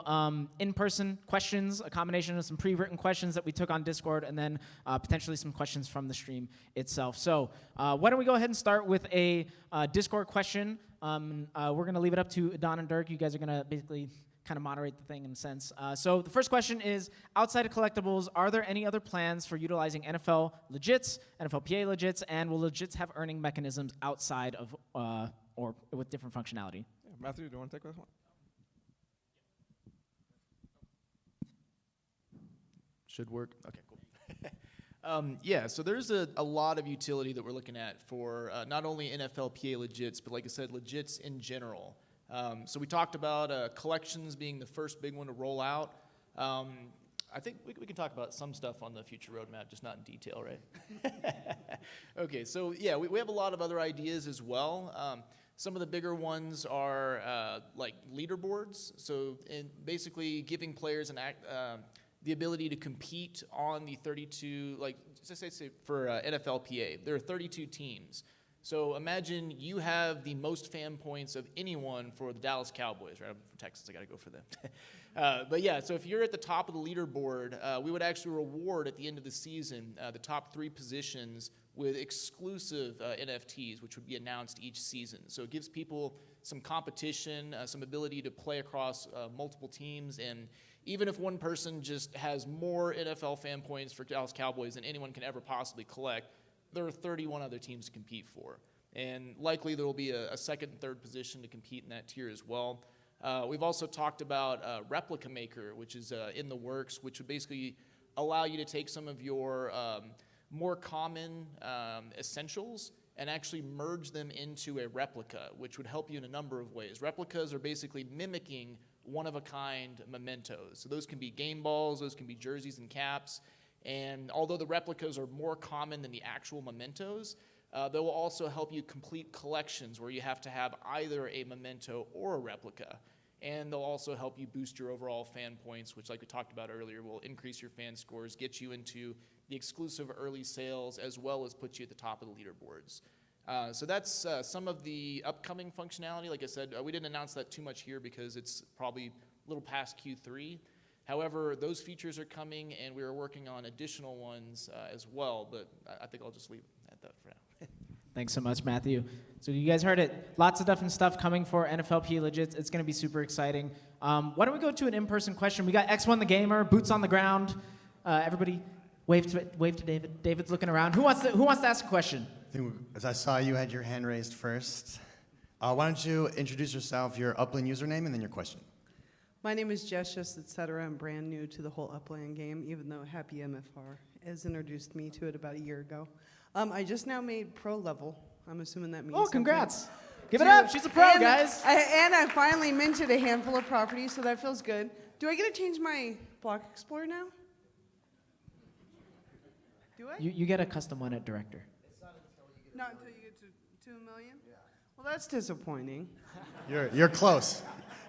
Speaker 4: in-person questions, a combination of some pre-written questions that we took on Discord, and then potentially some questions from the stream itself. So why don't we go ahead and start with a Discord question. We're going to leave it up to Idan and Dirk. You guys are going to basically kind of moderate the thing in a sense. So the first question is, outside of collectibles, are there any other plans for utilizing NFL legits, NFLPA legits, and will legits have earning mechanisms outside of or with different functionality?
Speaker 3: Matthew, do you want to take this one?
Speaker 10: Should work. Okay, cool. Yeah, so there's a lot of utility that we're looking at for not only NFLPA legits, but like I said, legits in general. So we talked about collections being the first big one to roll out. I think we can talk about some stuff on the future roadmap, just not in detail, right? Okay, so yeah, we have a lot of other ideas as well. Some of the bigger ones are like leaderboards, so basically giving players the ability to compete on the 32, like say for NFLPA, there are 32 teams. So imagine you have the most fan points of anyone for the Dallas Cowboys, right? I'm from Texas, I gotta go for them. But yeah, so if you're at the top of the leaderboard, we would actually reward at the end of the season the top 3 positions with exclusive NFTs, which would be announced each season. So it gives people some competition, some ability to play across multiple teams, and even if one person just has more NFL fan points for Dallas Cowboys than anyone can ever possibly collect, there are 31 other teams to compete for. And likely there will be a second and third position to compete in that tier as well. We've also talked about Replica Maker, which is in the works, which would basically allow you to take some of your more common essentials and actually merge them into a replica, which would help you in a number of ways. Replicas are basically mimicking one-of-a-kind mementos. So those can be game balls, those can be jerseys and caps, and although the replicas are more common than the actual mementos, they will also help you complete collections where you have to have either a memento or a replica. And they'll also help you boost your overall fan points, which, like we talked about earlier, will increase your fan scores, get you into the exclusive early sales, as well as put you at the top of the leaderboards. So that's some of the upcoming functionality. Like I said, we didn't announce that too much here because it's probably a little past Q3. However, those features are coming, and we are working on additional ones as well, but I think I'll just leave it at that for now.
Speaker 4: Thanks so much, Matthew. So you guys heard it. Lots of different stuff coming for NFLPA Legits. It's going to be super exciting. Why don't we go to an in-person question? We got X1 the Gamer, boots on the ground. Everybody wave to David. David's looking around. Who wants to ask a question?
Speaker 1: I think as I saw you had your hand raised first. Why don't you introduce yourself, your Upland username, and then your question.
Speaker 11: My name is Jess, just etc. I'm brand new to the whole Upland game, even though Happy MFR has introduced me to it about a year ago. I just now made pro level. I'm assuming that means
Speaker 4: Oh, congrats.
Speaker 11: something.
Speaker 4: Give it up. She's a pro,
Speaker 11: and
Speaker 4: guys.
Speaker 11: I finally minted a handful of properties, so that feels good. Do I get to change my block explorer now? Do I?
Speaker 4: You get a custom one at Director.
Speaker 11: Not until you get to 2 million? Yeah. Well, that's disappointing.
Speaker 1: You're close.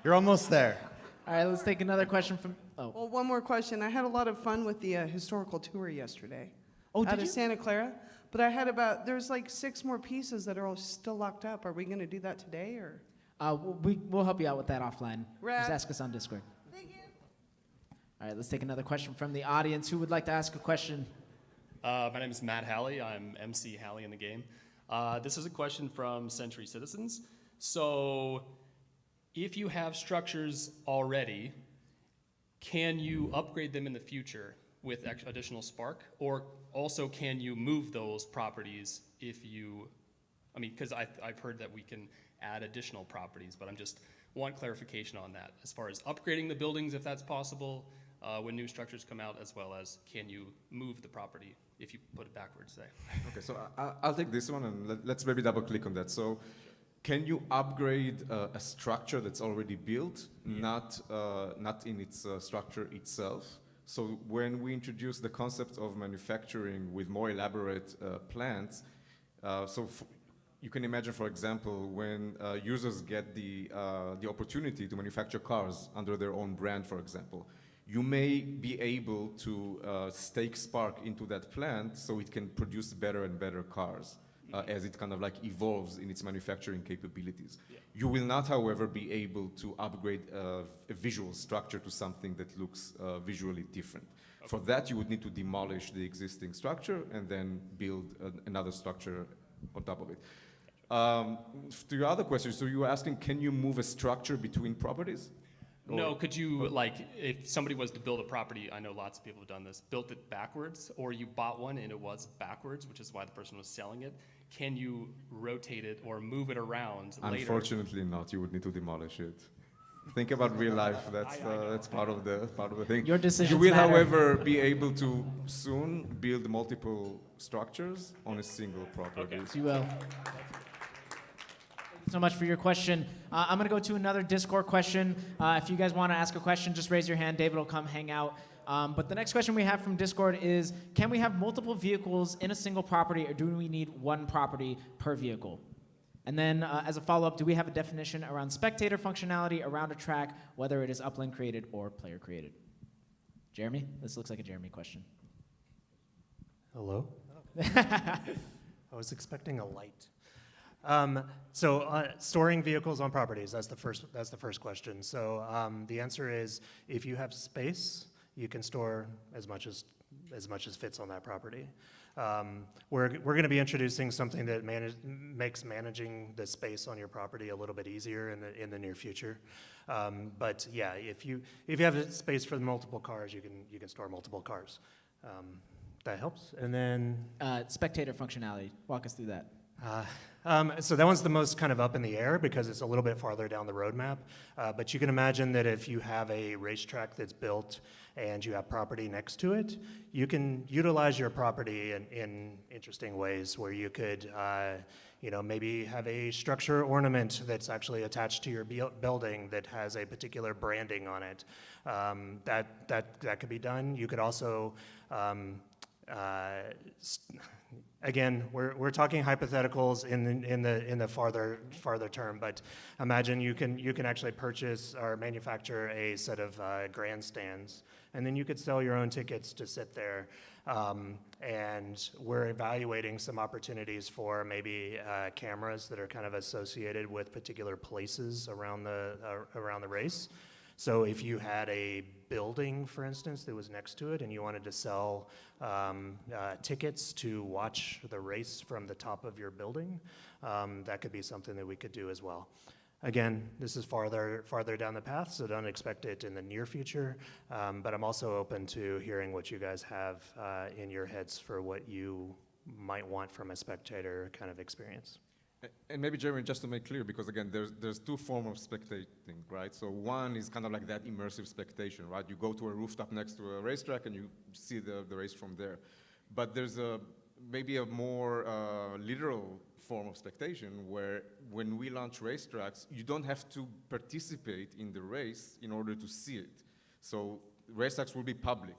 Speaker 1: You're almost there.
Speaker 4: All right, let's take another question from. Oh,
Speaker 11: Well, one more question. I had a lot of fun with the historical tour yesterday.
Speaker 4: Oh,
Speaker 11: out
Speaker 4: did
Speaker 11: of
Speaker 4: you?
Speaker 11: Santa Clara. But I had there's like 6 more pieces that are all still locked up. Are we going to do that today, or?
Speaker 4: we'll help you out with that offline.
Speaker 11: Rad.
Speaker 4: Just ask us on Discord.
Speaker 11: Thank you.
Speaker 4: All right, let's take another question from the audience. Who would like to ask a question?
Speaker 12: My name is Matt Halley. I'm MC Halley in the game. This is a question from Century Citizens. So, if you have structures already, can you upgrade them in the future with additional Spark? Or also, can you move those properties if you, because I've heard that we can add additional properties, but I'm just want clarification on that. As far as upgrading the buildings, if that's possible, when new structures come out, as well as can you move the property if you put it backwards, say?
Speaker 3: Okay, so I'll take this one and let's maybe double click on that. So can you upgrade a structure that's already built, not in its structure itself? So when we introduce the concept of manufacturing with more elaborate plants, you can imagine, for example, when users get the opportunity to manufacture cars under their own brand, for example, you may be able to stake Spark into that plant so it can produce better and better cars as it kind of like evolves in its manufacturing capabilities. Yeah. You will not, however, be able to upgrade a visual structure to something that looks visually different. Okay. For that, you would need to demolish the existing structure and then build another structure on top of it. To your other question, so you were asking, can you move a structure between properties?
Speaker 12: No, could you, like, if somebody was to build a property, I know lots of people have done this, built it backwards, or you bought one and it was backwards, which is why the person was selling it, can you rotate it or move it around later?
Speaker 3: Unfortunately not, you would need to demolish it. Think about real life, that's part of the thing.
Speaker 4: Your decisions
Speaker 3: You will,
Speaker 4: matter.
Speaker 3: however, be able to soon build multiple structures on a single property.
Speaker 4: Okay. You will. So much for your question. I'm going to go to another Discord question. If you guys want to ask a question, just raise your hand. David will come hang out. But the next question we have from Discord is, can we have multiple vehicles in a single property, or do we need one property per vehicle? And then as a follow-up, do we have a definition around spectator functionality around a track, whether it is Upland created or player created? Jeremy? This looks like a Jeremy question.
Speaker 5: Hello? I was expecting a light. Storing vehicles on properties, that's the first question. So the answer is, if you have space, you can store as much as fits on that property. We're going to be introducing something that makes managing the space on your property a little bit easier in the near future. But yeah, if you have space for multiple cars, you can store multiple cars. That helps. And then
Speaker 4: Spectator functionality. Walk us through that.
Speaker 5: So that one's the most kind of up in the air because it's a little bit farther down the roadmap. But you can imagine that if you have a racetrack that's built and you have property next to it, you can utilize your property in interesting ways where you could, maybe have a structure ornament that's actually attached to your building that has a particular branding on it. That could be done. You could also again, we're talking hypotheticals in the farther term, but imagine you can actually purchase or manufacture a set of grandstands, and then you could sell your own tickets to sit there. And we're evaluating some opportunities for maybe cameras that are kind of associated with particular places around the race. So if you had a building, for instance, that was next to it and you wanted to sell tickets to watch the race from the top of your building, that could be something that we could do as well. Again, this is farther down the path, so don't expect it in the near future, but I'm also open to hearing what you guys have in your heads for what you might want from a spectator kind of experience.
Speaker 3: And maybe, Jeremy, just to make clear, because again, there's two forms of spectating, right? So one is kind of like that immersive spectation, right? You go to a rooftop next to a racetrack and you see the race from there. But there's maybe a more literal form of spectation where when we launch racetracks, you don't have to participate in the race in order to see it. So racetracks will be public,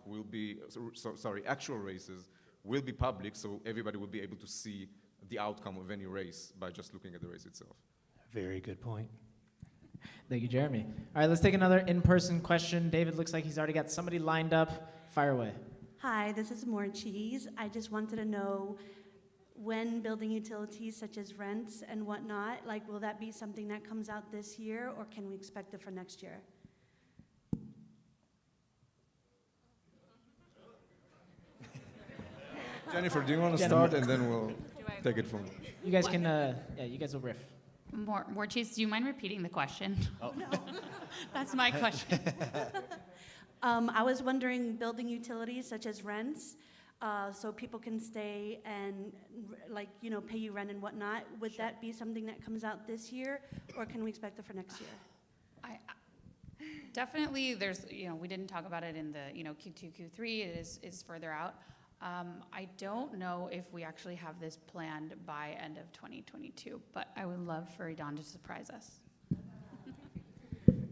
Speaker 3: actual races will be public, so everybody will be able to see the outcome of any race by just looking at the race itself.
Speaker 5: Very good point.
Speaker 4: Thank you, Jeremy. All right, let's take another in-person question. David looks like he's already got somebody lined up. Fire away.
Speaker 13: Hi, this is More Cheese. I just wanted to know when building utilities such as rents and whatnot, will that be something that comes out this year, or can we expect it for next year?
Speaker 3: Jennifer, do you want to start, and then we'll take it from there?
Speaker 4: You guys can, you guys will riff.
Speaker 7: More Cheese, do you mind repeating the question?
Speaker 13: Oh. No.
Speaker 7: That's my question.
Speaker 13: I was wondering, building utilities such as rents, so people can stay and pay you rent and whatnot. Would that be something that comes out this year, or can we expect it for next year?
Speaker 7: Definitely, there's, we didn't talk about it in the, Q2, Q3, it is further out. I don't know if we actually have this planned by end of 2022, but I would love for Idan to surprise us.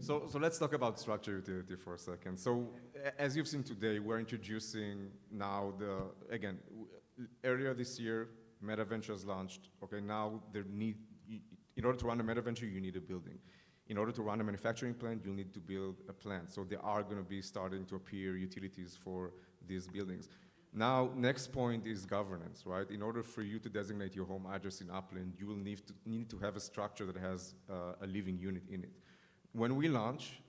Speaker 3: So let's talk about structure utility for a second. So as you've seen today, we're introducing now earlier this year, Metaventures launched. Okay, now in order to run a Metaventure, you need a building. In order to run a manufacturing plant, you'll need to build a plant. So there are going to be starting to appear utilities for these buildings. Now, next point is governance, right? In order for you to designate your home address in Upland, you will need to have a structure that has a living unit in it. When we launch,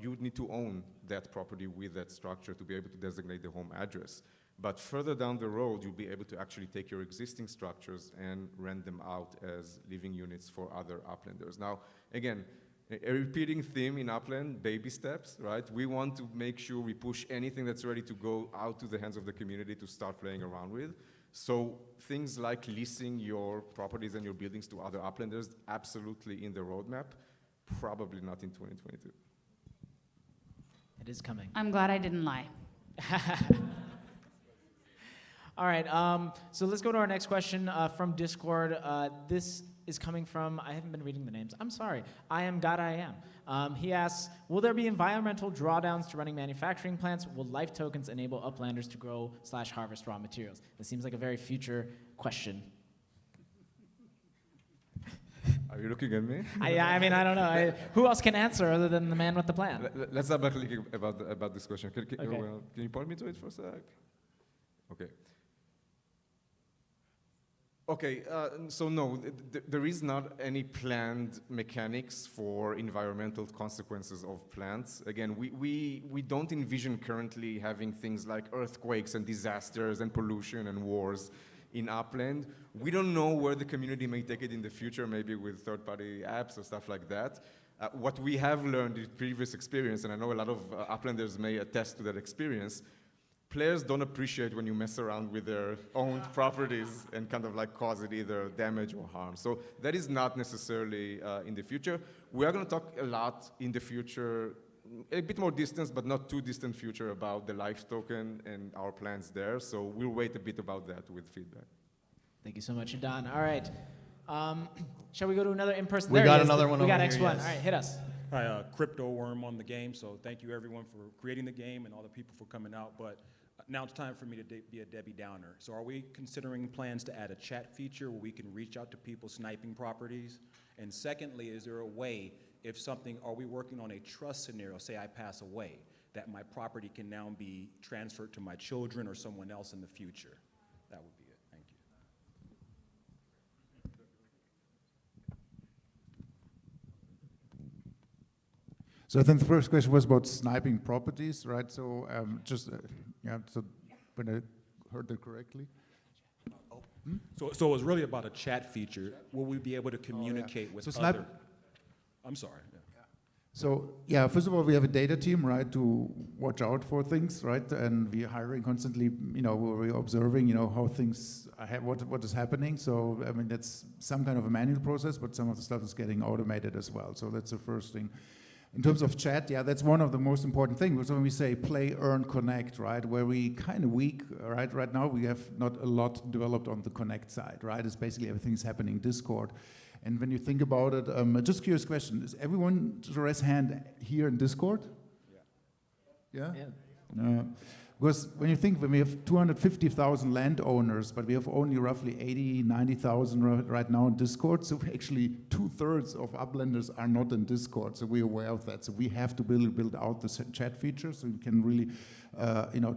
Speaker 3: you would need to own that property with that structure to be able to designate the home address. But further down the road, you'll be able to actually take your existing structures and rent them out as living units for other Uplanders. Now, again, a repeating theme in Upland, baby steps, right? We want to make sure we push anything that's ready to go out to the hands of the community to start playing around with. So things like leasing your properties and your buildings to other Uplanders, absolutely in the roadmap, probably not in 2022.
Speaker 4: It is coming.
Speaker 7: I'm glad I didn't lie.
Speaker 4: All right, so let's go to our next question from Discord. This is coming from, I haven't been reading the names. I'm sorry. I am God I am. He asks, will there be environmental drawdowns to running manufacturing plants? Will life tokens enable Uplanders to grow/harvest raw materials? This seems like a very future question.
Speaker 3: Are you looking at me?
Speaker 4: I mean, I don't know. Who else can answer other than the man with the plan?
Speaker 3: Let's double click about this question. Can you point me to it for a sec? Okay. Okay, so no, there is not any planned mechanics for environmental consequences of plants. Again, we don't envision currently having things like earthquakes and disasters and pollution and wars in Upland. We don't know where the community may take it in the future, maybe with third-party apps or stuff like that. What we have learned in previous experience, and I know a lot of Uplanders may attest to that experience, players don't appreciate when you mess around with their own properties and kind of like cause it either damage or harm. So that is not necessarily in the future. We are going to talk a lot in the future, a bit more distance, but not too distant future, about the life token and our plans there. So we'll wait a bit about that with feedback.
Speaker 4: Thank you so much, Idan. All right. Shall we go to another in-person?
Speaker 14: We got another one
Speaker 4: We got
Speaker 14: over here,
Speaker 4: X1.
Speaker 14: yes.
Speaker 4: All right, hit us.
Speaker 15: Hi, Crypto Worm on the game. So thank you everyone for creating the game and all the people for coming out. But now it's time for me to be a Debbie Downer. So are we considering plans to add a chat feature where we can reach out to people sniping properties? And secondly, is there a way, if something, are we working on a trust scenario, say I pass away, that my property can now be transferred to my children or someone else in the future? That would be it. Thank you.
Speaker 2: So I think the first question was about sniping properties, right? So so when I heard that correctly.
Speaker 15: So it was really about a chat feature. Will we be able to communicate with
Speaker 2: So
Speaker 15: other? I'm sorry. Yeah.
Speaker 2: So yeah, first of all, we have a data team, right, to watch out for things, right, and we're hiring constantly. We're observing, how things, what is happening. So I mean, that's some kind of a manual process, but some of the stuff is getting automated as well. So that's the first thing. In terms of chat, yeah, that's one of the most important things. So when we say play, earn, connect, right, where we kind of weak, right? Right now we have not a lot developed on the connect side, right? It's basically everything's happening in Discord. And when you think about it, just curious question, is everyone to raise hand here in Discord? Yeah? Yeah. Because when you think, when we have 250,000 landowners, but we have only roughly 80, 90,000 right now in Discord, so actually 2/3 of Uplanders are not in Discord, so we're aware of that. So we have to build out the chat feature so we can really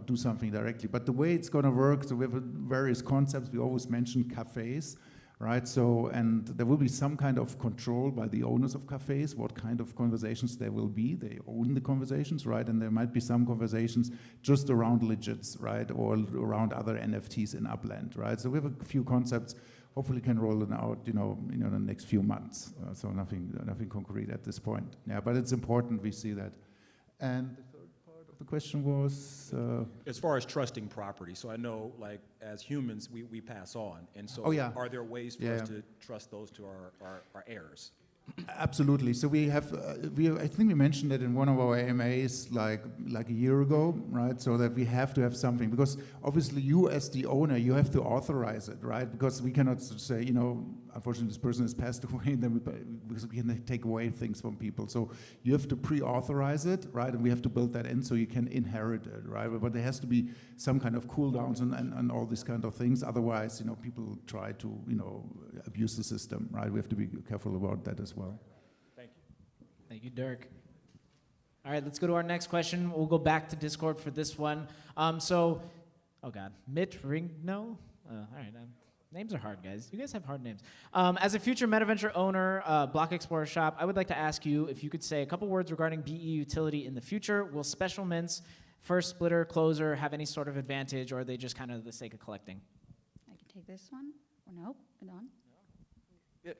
Speaker 2: do something directly. But the way it's going to work, so we have various concepts. We always mention cafes, right? So, and there will be some kind of control by the owners of cafes, what kind of conversations there will be. They own the conversations, right? And there might be some conversations just around legits, right? Or around other NFTs in Upland, right? So we have a few concepts. Hopefully can roll it out, in the next few months. So nothing concrete at this point. Yeah, but it's important we see that. And the third part of the question was?
Speaker 15: As far as trusting property, so I know, like, as humans, we pass on, and so are there ways for us to trust those to our heirs?
Speaker 2: Absolutely. So we have, I think we mentioned it in one of our AMAs like a year ago, right? So that we have to have something, because obviously you as the owner, you have to authorize it, right? Because we cannot say, unfortunately this person has passed away, and then because we can take away things from people. So you have to pre-authorize it, right? And we have to build that in so you can inherit it, right? But there has to be some kind of cooldowns and all these kind of things. Otherwise, people try to, abuse the system, right? We have to be careful about that as well.
Speaker 15: Thank you.
Speaker 4: Thank you, Dirk. All right, let's go to our next question. We'll go back to Discord for this one. Oh God, Mitringno? All right, names are hard, guys. You guys have hard names. As a future Metaventure owner, Block Explorer shop, I would like to ask you if you could say a couple words regarding BE utility in the future. Will special mints, first splitter, closer have any sort of advantage, or are they just kind of the sake of collecting?
Speaker 7: I can take this one, or no, Idan?
Speaker 3: Yeah,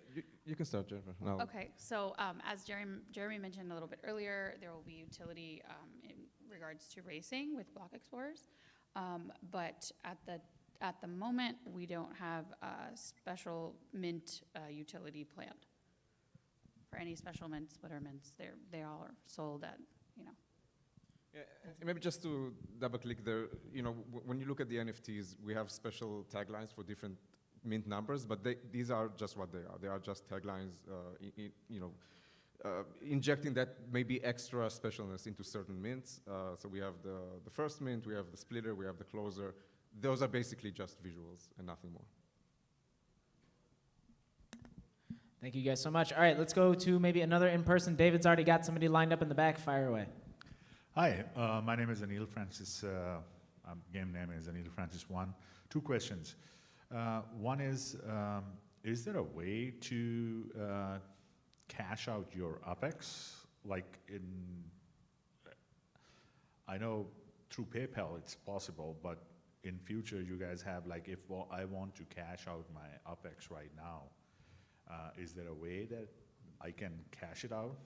Speaker 3: you can start, Jennifer. No.
Speaker 7: Okay, so as Jeremy mentioned a little bit earlier, there will be utility in regards to racing with block explorers, but at the moment we don't have a special mint utility planned for any special mints, splitter mints. They all are sold at
Speaker 3: Yeah, maybe just to double click there, when you look at the NFTs, we have special taglines for different mint numbers, but these are just what they are. They are just taglines, injecting that maybe extra specialness into certain mints. So we have the first mint, we have the splitter, we have the closer. Those are basically just visuals and nothing more.
Speaker 4: Thank you guys so much. All right, let's go to maybe another in-person. David's already got somebody lined up in the back. Fire away.
Speaker 16: Hi, my name is Anil Francis. Game name is Anil Francis 1. Two questions. One is there a way to cash out your UPEX? Like I know through PayPal it's possible, but in future you guys have like, if I want to cash out my UPEX right now, is there a way that I can cash it out?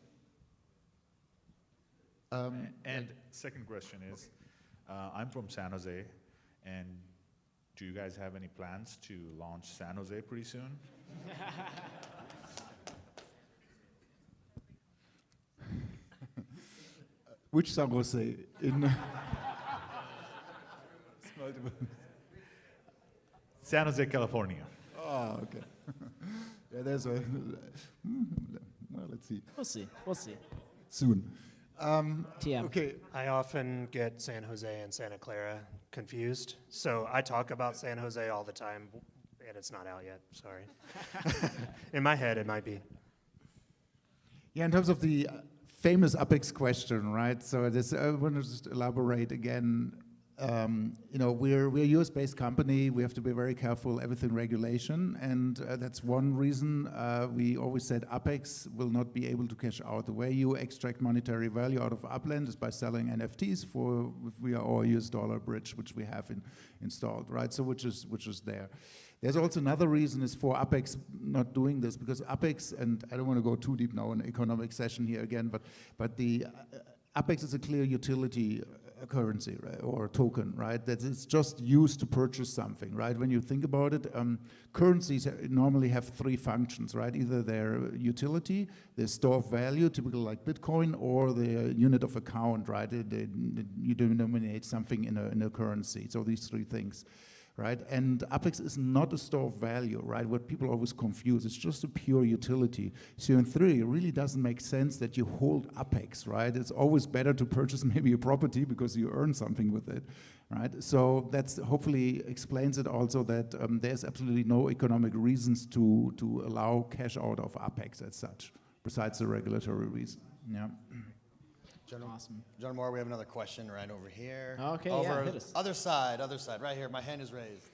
Speaker 16: And second question is, I'm from San Jose, and do you guys have any plans to launch San Jose pretty soon?
Speaker 2: Which San Jose?
Speaker 16: San Jose, California.
Speaker 2: Oh, okay. Yeah, there's a. Well, let's see.
Speaker 4: We'll see. We'll see.
Speaker 2: Soon.
Speaker 4: TM.
Speaker 2: Okay.
Speaker 5: I often get San Jose and Santa Clara confused. So I talk about San Jose all the time, and it's not out yet. Sorry. In my head, it might be.
Speaker 2: Yeah, in terms of the famous UPEX question, right? So this, I want to just elaborate again. You know, we're a US-based company. We have to be very careful, everything regulation, and that's one reason we always said UPEX will not be able to cash out. The way you extract monetary value out of Upland is by selling NFTs via our US dollar bridge, which we have installed, right? So which is there. There's also another reason is for UPEX not doing this, because UPEX, and I don't want to go too deep now in economic session here again, but the UPEX is a clear utility currency, right, or token, right? That it's just used to purchase something, right? When you think about it, currencies normally have three functions, right? Either their utility, their store of value, typically like Bitcoin, or the unit of account, right? You denominate something in a currency. So these three things. Right, and UPEX is not a store of value, right? What people always confuse, it's just a pure utility. So in theory, it really doesn't make sense that you hold UPEX, right? It's always better to purchase maybe a property because you earn something with it, right? So that's hopefully explains it also that there's absolutely no economic reasons to allow cash out of UPEX as such, besides the regulatory reason. Yeah.
Speaker 1: Awesome. John Moore, we have another question right over here.
Speaker 4: Okay,
Speaker 1: over
Speaker 4: hit us.
Speaker 1: Other side, right here. My hand is raised.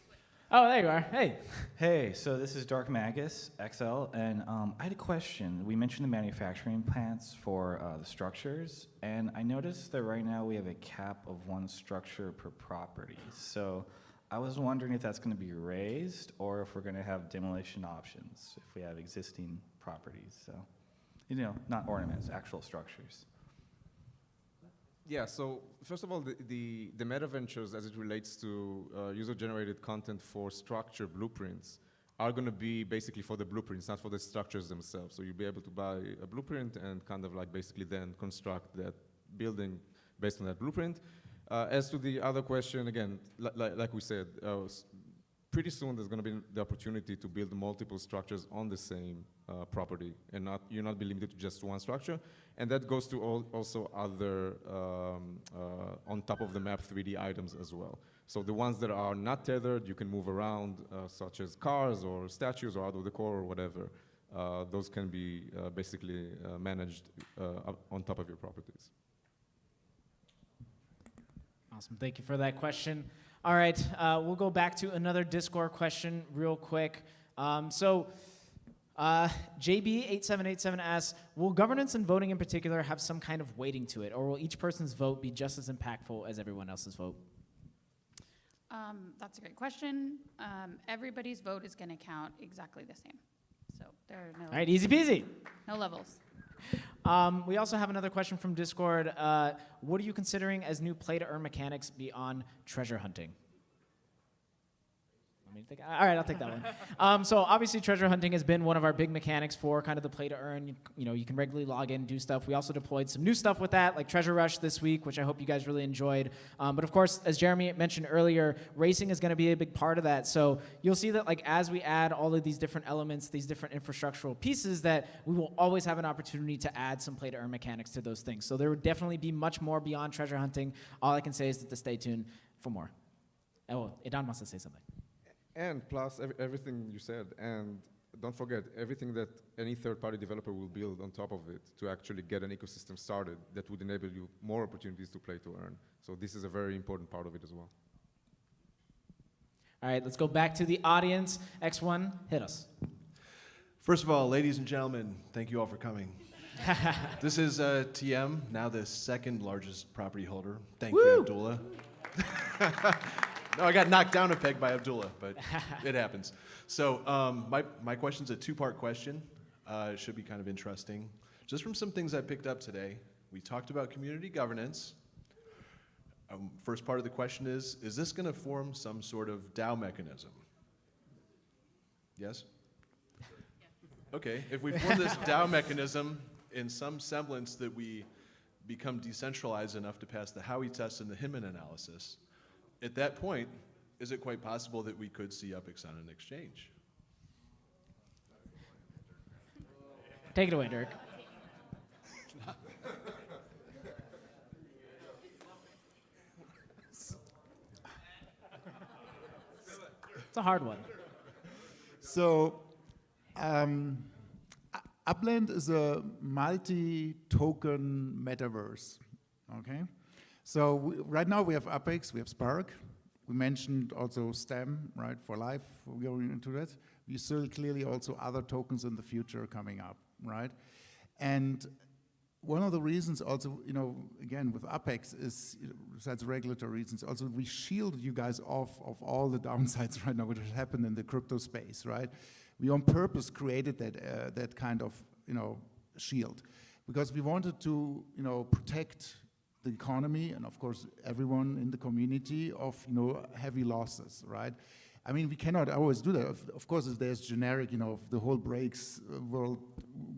Speaker 4: Oh, there you are. Hey.
Speaker 14: Hey, so this is Dirk Magus, XL, and I had a question. We mentioned the manufacturing plants for the structures, and I noticed that right now we have a cap of one structure per property. So I was wondering if that's going to be raised or if we're going to have demolition options if we have existing properties. So, you know, not ornaments, actual structures.
Speaker 3: Yeah, so first of all, the Metaventures, as it relates to user-generated content for structure blueprints, are going to be basically for the blueprints, not for the structures themselves. So you'll be able to buy a blueprint and kind of like basically then construct that building based on that blueprint. As to the other question, again, like we said, pretty soon there's going to be the opportunity to build multiple structures on the same property, and you're not be limited to just one structure. And that goes to also other on top of the map 3D items as well. So the ones that are not tethered, you can move around, such as cars or statues or auto decor or whatever. Those can be basically managed on top of your properties.
Speaker 4: Awesome. Thank you for that question. All right, we'll go back to another Discord question real quick. JB8787 asks, will governance and voting in particular have some kind of weighting to it, or will each person's vote be just as impactful as everyone else's vote?
Speaker 7: That's a great question. Everybody's vote is going to count exactly the same. So there are no.
Speaker 4: All right, easy peasy.
Speaker 7: No levels.
Speaker 4: We also have another question from Discord. What are you considering as new play-to-earn mechanics beyond treasure hunting? All right, I'll take that one. So obviously treasure hunting has been one of our big mechanics for kind of the play to earn. You know, you can regularly log in, do stuff. We also deployed some new stuff with that, like Treasure Rush this week, which I hope you guys really enjoyed. But of course, as Jeremy mentioned earlier, racing is going to be a big part of that. So you'll see that like as we add all of these different elements, these different infrastructural pieces, that we will always have an opportunity to add some play to earn mechanics to those things. So there would definitely be much more beyond treasure hunting. All I can say is to stay tuned for more. Oh, Idan wants to say something.
Speaker 3: And plus everything you said, and don't forget everything that any third-party developer will build on top of it to actually get an ecosystem started that would enable you more opportunities to play to earn. So this is a very important part of it as well.
Speaker 4: All right, let's go back to the audience. X1, hit us.
Speaker 17: First of all, ladies and gentlemen, thank you all for coming. This is TM, now the second largest property holder. Thank you, Abdullah. No, I got knocked down a peg by Abdullah, but it happens. So my question's a two-part question. It should be kind of interesting. Just from some things I picked up today, we talked about community governance. First part of the question is this going to form some sort of DAO mechanism? Yes? Okay, if we form this DAO mechanism in some semblance that we become decentralized enough to pass the Howey test and the Hinman analysis, at that point, is it quite possible that we could see UPX on an exchange?
Speaker 4: Take it away, Dirk. It's a hard one.
Speaker 2: So, Upland is a multi-token metaverse, okay? So right now we have UPX, we have Spark. We mentioned also STEM, right, for life, we're going into that. We still clearly also other tokens in the future coming up, right? And one of the reasons also, you know, again, with UPX is, besides regulatory reasons, also we shielded you guys off of all the downsides right now, which has happened in the crypto space, right? We on purpose created that, that kind of, you know, shield because we wanted to, you know, protect the economy and of course everyone in the community of, you know, heavy losses, right? I mean, we cannot always do that. Of course, if there's generic, you know, if the whole breaks, world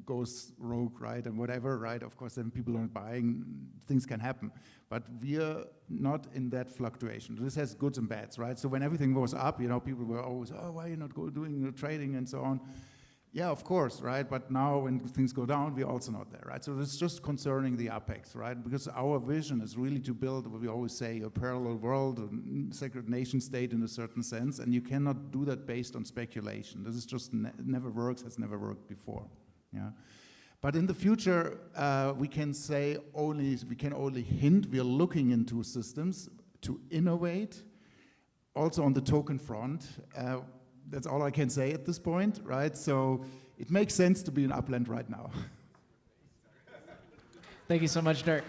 Speaker 2: goes rogue, right, and whatever, right, of course, then people aren't buying, things can happen. But we are not in that fluctuation. This has goods and bads, right? So when everything goes up, you know, people were always, oh, why are you not doing trading and so on? Yeah, of course, right? But now when things go down, we're also not there, right? So it's just concerning the UPX, right? Because our vision is really to build, what we always say, a parallel world, a sacred nation state in a certain sense, and you cannot do that based on speculation. This is just never works, has never worked before, yeah? But in the future, we can only hint, we are looking into systems to innovate, also on the token front. That's all I can say at this point, right? So it makes sense to be in Upland right now.
Speaker 4: Thank you so much, Dirk.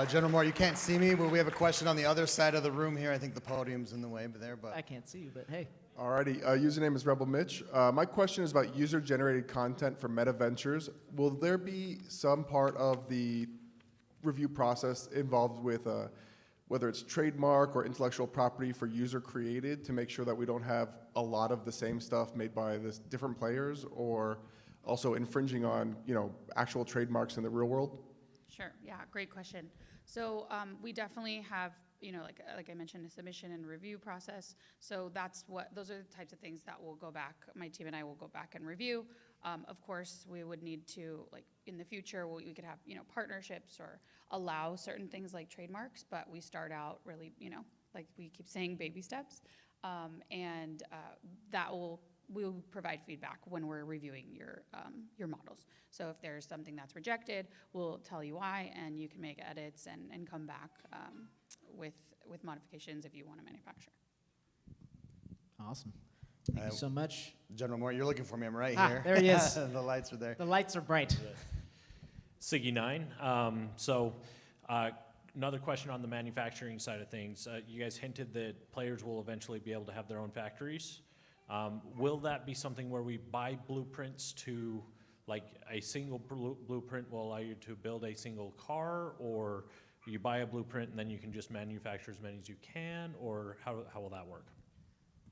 Speaker 1: General Moore, you can't see me, but we have a question on the other side of the room here. I think the podium's in the way, but there. But
Speaker 4: I can't see you, but hey.
Speaker 18: Alrighty, username is Rebel Mitch. My question is about user-generated content for Metaventures. Will there be some part of the review process involved with whether it's trademark or intellectual property for user created to make sure that we don't have a lot of the same stuff made by the different players or also infringing on, you know, actual trademarks in the real world?
Speaker 7: Sure, yeah, great question. So we definitely have, you know, like I mentioned, a submission and review process. So those are the types of things that we'll go back, my team and I will go back and review. Of course, we would need to, like, in the future, we could have, you know, partnerships or allow certain things like trademarks, but we start out really, you know, like we keep saying, baby steps. And we'll provide feedback when we're reviewing your models. So if there's something that's rejected, we'll tell you why, and you can make edits and come back with modifications if you want to manufacture.
Speaker 4: Awesome. Thank you so much.
Speaker 1: General Moore, you're looking for me. I'm right here.
Speaker 4: There he is.
Speaker 1: The lights are there.
Speaker 4: The lights are bright.
Speaker 19: Siggy9. Another question on the manufacturing side of things. You guys hinted that players will eventually be able to have their own factories. Will that be something where we buy blueprints to, like a single blueprint will allow you to build a single car, or you buy a blueprint and then you can just manufacture as many as you can, or how will that work?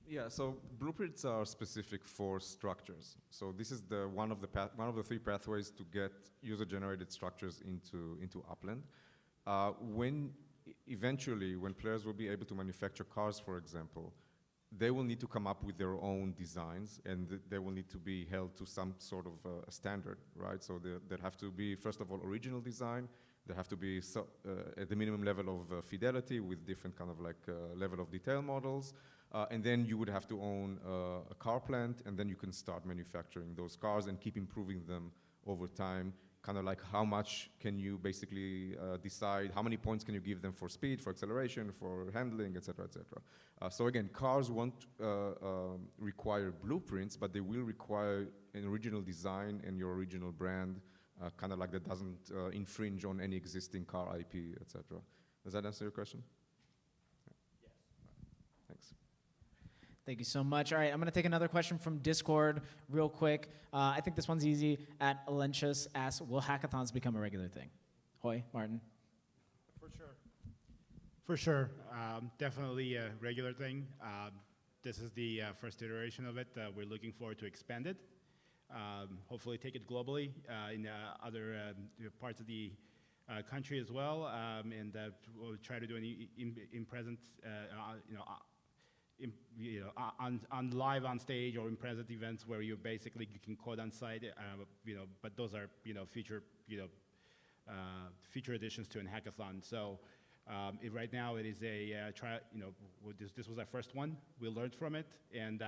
Speaker 3: Yeah, so blueprints are specific for structures. So this is one of the three pathways to get user-generated structures into Upland. Eventually, when players will be able to manufacture cars, for example, they will need to come up with their own designs, and they will need to be held to some sort of a standard, right? So there have to be, first of all, original design. There have to be at the minimum level of fidelity with different kind of like level of detail models. And then you would have to own a car plant, and then you can start manufacturing those cars and keep improving them over time kind of like how much can you basically decide, how many points can you give them for speed, for acceleration, for handling, et cetera, et cetera. So again, cars won't require blueprints, but they will require an original design and your original brand, kind of like that doesn't infringe on any existing car IP, et cetera. Does that answer your question? Yes. Thanks.
Speaker 4: Thank you so much. All right, I'm going to take another question from Discord real quick. I think this one's easy. At Alentius asks, will hackathons become a regular thing? Hoy, Martin?
Speaker 9: For sure. For sure. Definitely a regular thing. This is the first iteration of it. We're looking forward to expand it. Hopefully take it globally in other parts of the country as well. And we'll try to do an in-present, on live on stage or in present events where you basically can code on site, but those are future additions to an hackathon. So right now it is a try. This was our first one. We learned from it, and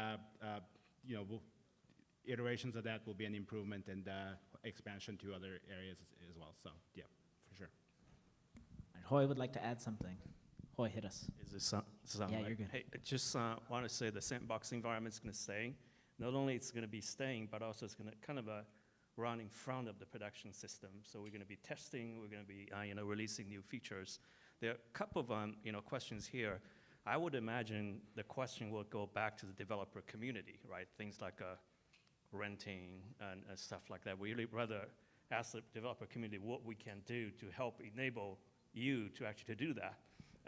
Speaker 9: iterations of that will be an improvement and expansion to other areas as well. So yeah, for sure.
Speaker 4: And Hoy would like to add something. Hoy, hit us.
Speaker 8: Is this sound
Speaker 4: Yeah,
Speaker 8: right?
Speaker 4: you're good.
Speaker 8: Hey, I just want to say the sandbox environment is going to stay. Not only it's going to be staying, but also it's going to kind of run in front of the production system. So we're going to be testing. We're going to be releasing new features. There are a couple of questions here. I would imagine the question will go back to the developer community, right? Things like renting and stuff like that. We really rather ask the developer community what we can do to help enable you to actually do that.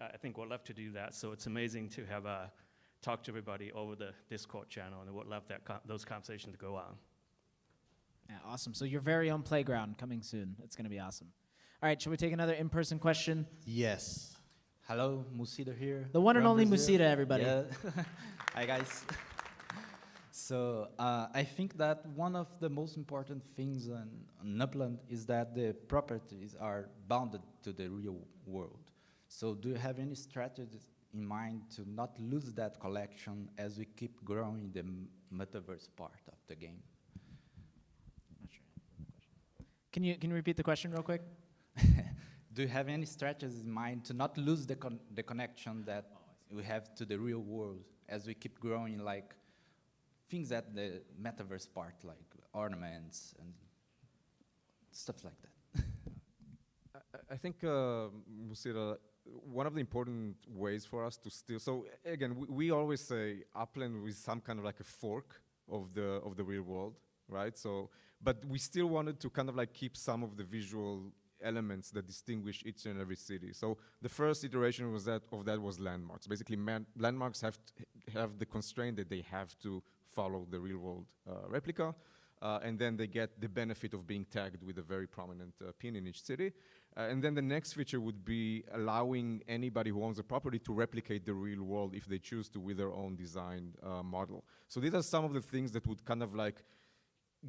Speaker 8: I think we'll love to do that. So it's amazing to have talked to everybody over the Discord channel, and we'll love those conversations to go on.
Speaker 4: Yeah, awesome. So your very own playground coming soon. It's going to be awesome. All right, should we take another in-person question?
Speaker 20: Yes. Hello, Musida here.
Speaker 4: The one and
Speaker 20: from
Speaker 4: only
Speaker 20: Brazil.
Speaker 4: Musida, everybody.
Speaker 20: Yeah. Hi, guys. So I think that one of the most important things on Upland is that the properties are bounded to the real world. So do you have any strategies in mind to not lose that collection as we keep growing the metaverse part of the game?
Speaker 4: Not sure. Can you repeat the question real quick?
Speaker 20: Do you have any strategies in mind to not lose the connection that we have to the real world as we keep growing, like things at the metaverse part, like ornaments and stuff like that?
Speaker 3: I think, Musira, one of the important ways for us to still, so again, we always say Upland with some kind of like a fork of the real world, right? So, but we still wanted to kind of like keep some of the visual elements that distinguish each and every city. So the first iteration was that was landmarks. Basically, landmarks have the constraint that they have to follow the real world replica, and then they get the benefit of being tagged with a very prominent pin in each city. And then the next feature would be allowing anybody who owns a property to replicate the real world if they choose to with their own designed model. So these are some of the things that would kind of like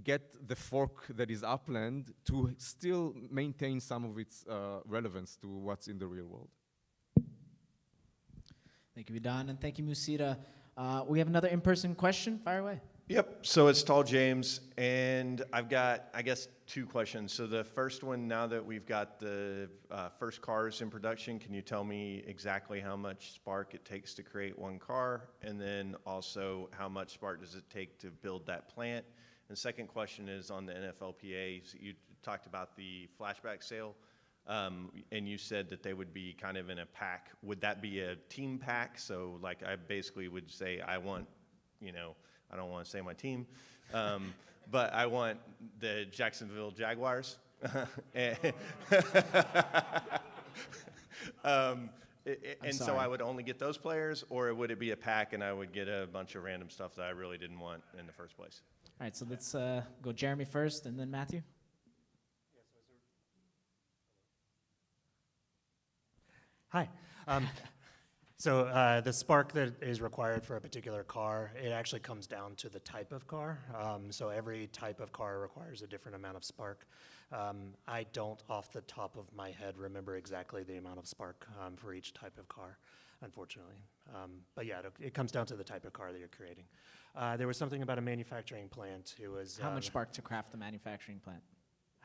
Speaker 3: get the fork that is Upland to still maintain some of its relevance to what's in the real world.
Speaker 4: Thank you, Idan, and thank you, Musida. We have another in-person question. Fire away.
Speaker 21: Yep, so it's Tall James, and I've got, I guess, two questions. So the first one, now that we've got the first cars in production, can you tell me exactly how much spark it takes to create one car? And then also, how much spark does it take to build that plant? And the second question is on the NFLPAs. You talked about the flashback sale, and you said that they would be kind of in a pack. Would that be a team pack? So like I basically would say, I want, I don't want to say my team, but I want the Jacksonville Jaguars. And so I would only get those players, or would it be a pack and I would get a bunch of random stuff that I really didn't want in the first place?
Speaker 4: All right, so let's go Jeremy first, and then Matthew.
Speaker 5: Hi. So the spark that is required for a particular car, it actually comes down to the type of car. So every type of car requires a different amount of spark. I don't, off the top of my head, remember exactly the amount of spark for each type of car, unfortunately. But yeah, it comes down to the type of car that you're creating. There was something about a manufacturing plant. It was
Speaker 4: How much spark to craft the manufacturing plant?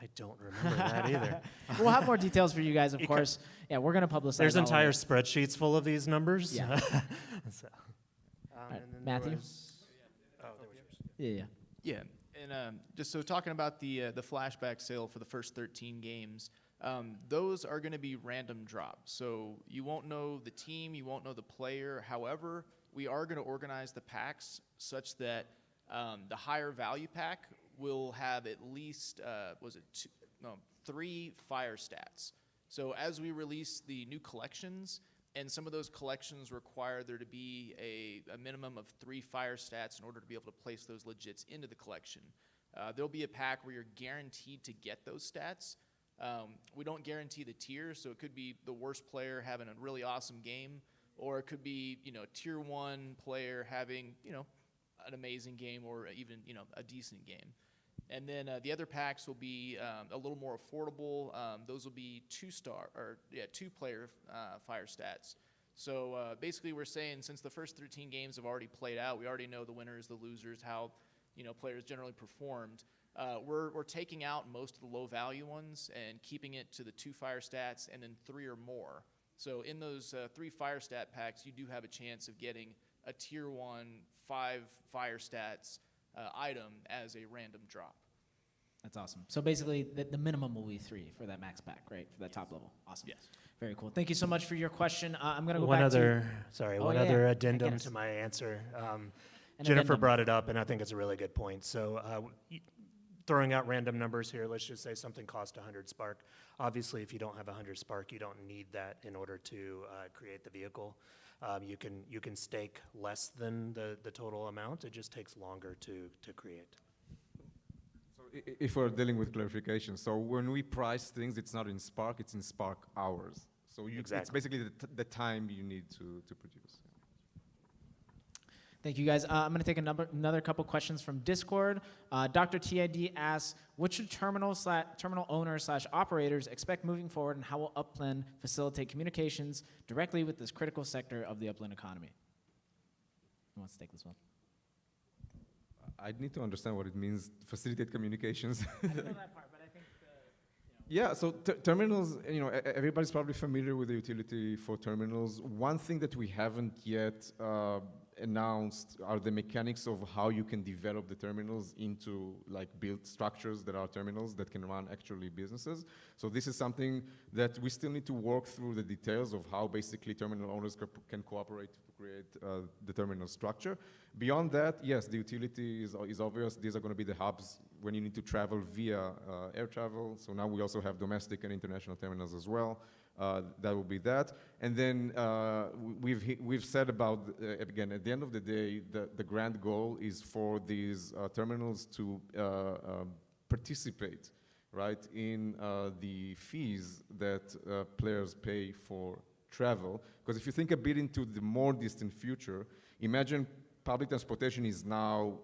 Speaker 5: I don't remember that either.
Speaker 4: We'll have more details for you guys, of course. Yeah, we're going to publicize
Speaker 5: There's
Speaker 4: all of
Speaker 5: entire
Speaker 4: it.
Speaker 5: spreadsheets full of these numbers.
Speaker 4: Yeah.
Speaker 5: So,
Speaker 4: right,
Speaker 5: and then
Speaker 4: Matthew?
Speaker 5: there was- oh, there was yours.
Speaker 4: Yeah.
Speaker 10: Yeah, and just so talking about the flashback sale for the first 13 games, those are going to be random drops. So you won't know the team, you won't know the player. However, we are going to organize the packs such that the higher value pack will have at least, 3 fire stats. So as we release the new collections, and some of those collections require there to be a minimum of 3 fire stats in order to be able to place those legits into the collection. There'll be a pack where you're guaranteed to get those stats. We don't guarantee the tier, so it could be the worst player having a really awesome game, or it could be, a tier 1 player having, an amazing game, or even, a decent game. And then the other packs will be a little more affordable. Those will be 2-player fire stats. So basically, we're saying since the first 13 games have already played out, we already know the winners, the losers, how players generally performed. We're taking out most of the low value ones and keeping it to the 2 fire stats and then 3 or more. So in those 3 fire stat packs, you do have a chance of getting a tier 1 5 fire stats item as a random drop.
Speaker 4: That's awesome. So basically, the minimum will be 3 for that max pack, right? For that top level. Awesome.
Speaker 10: Yes.
Speaker 4: Very cool. Thank you so much for your question. I'm going to go
Speaker 5: One
Speaker 4: back
Speaker 5: other,
Speaker 4: to...
Speaker 5: sorry,
Speaker 4: Oh,
Speaker 5: one
Speaker 4: yeah,
Speaker 5: other
Speaker 4: yeah.
Speaker 5: addendum
Speaker 4: Yes.
Speaker 5: to my answer.
Speaker 4: An
Speaker 5: Jennifer
Speaker 4: addendum.
Speaker 5: brought it up, and I think it's a really good point. So throwing out random numbers here, let's just say something cost 100 Spark. Obviously, if you don't have 100 Spark, you don't need that in order to create the vehicle. You can stake less than the total amount. It just takes longer to create.
Speaker 3: If we're dealing with clarification, so when we price things, it's not in Spark, it's in Spark hours. So it's basically the time you need to produce.
Speaker 4: Thank you, guys. I'm going to take another couple questions from Discord. Dr. TID asks, what should terminal owners / operators expect moving forward, and how will Upland facilitate communications directly with this critical sector of the Upland economy? Who wants to take this one?
Speaker 3: I need to understand what it means, facilitate communications.
Speaker 4: I don't know that part, but I think
Speaker 3: Yeah, so terminals, everybody's probably familiar with the utility for terminals. One thing that we haven't yet announced are the mechanics of how you can develop the terminals into build structures that are terminals that can run actually businesses. So this is something that we still need to work through the details of how basically terminal owners can cooperate to create the terminal structure. Beyond that, yes, the utility is obvious. These are going to be the hubs when you need to travel via air travel. So now we also have domestic and international terminals as well. That will be that. And then we've said about, again, at the end of the day, the grand goal is for these terminals to participate, right, in the fees that players pay for travel. Because if you think a bit into the more distant future, imagine public transportation is now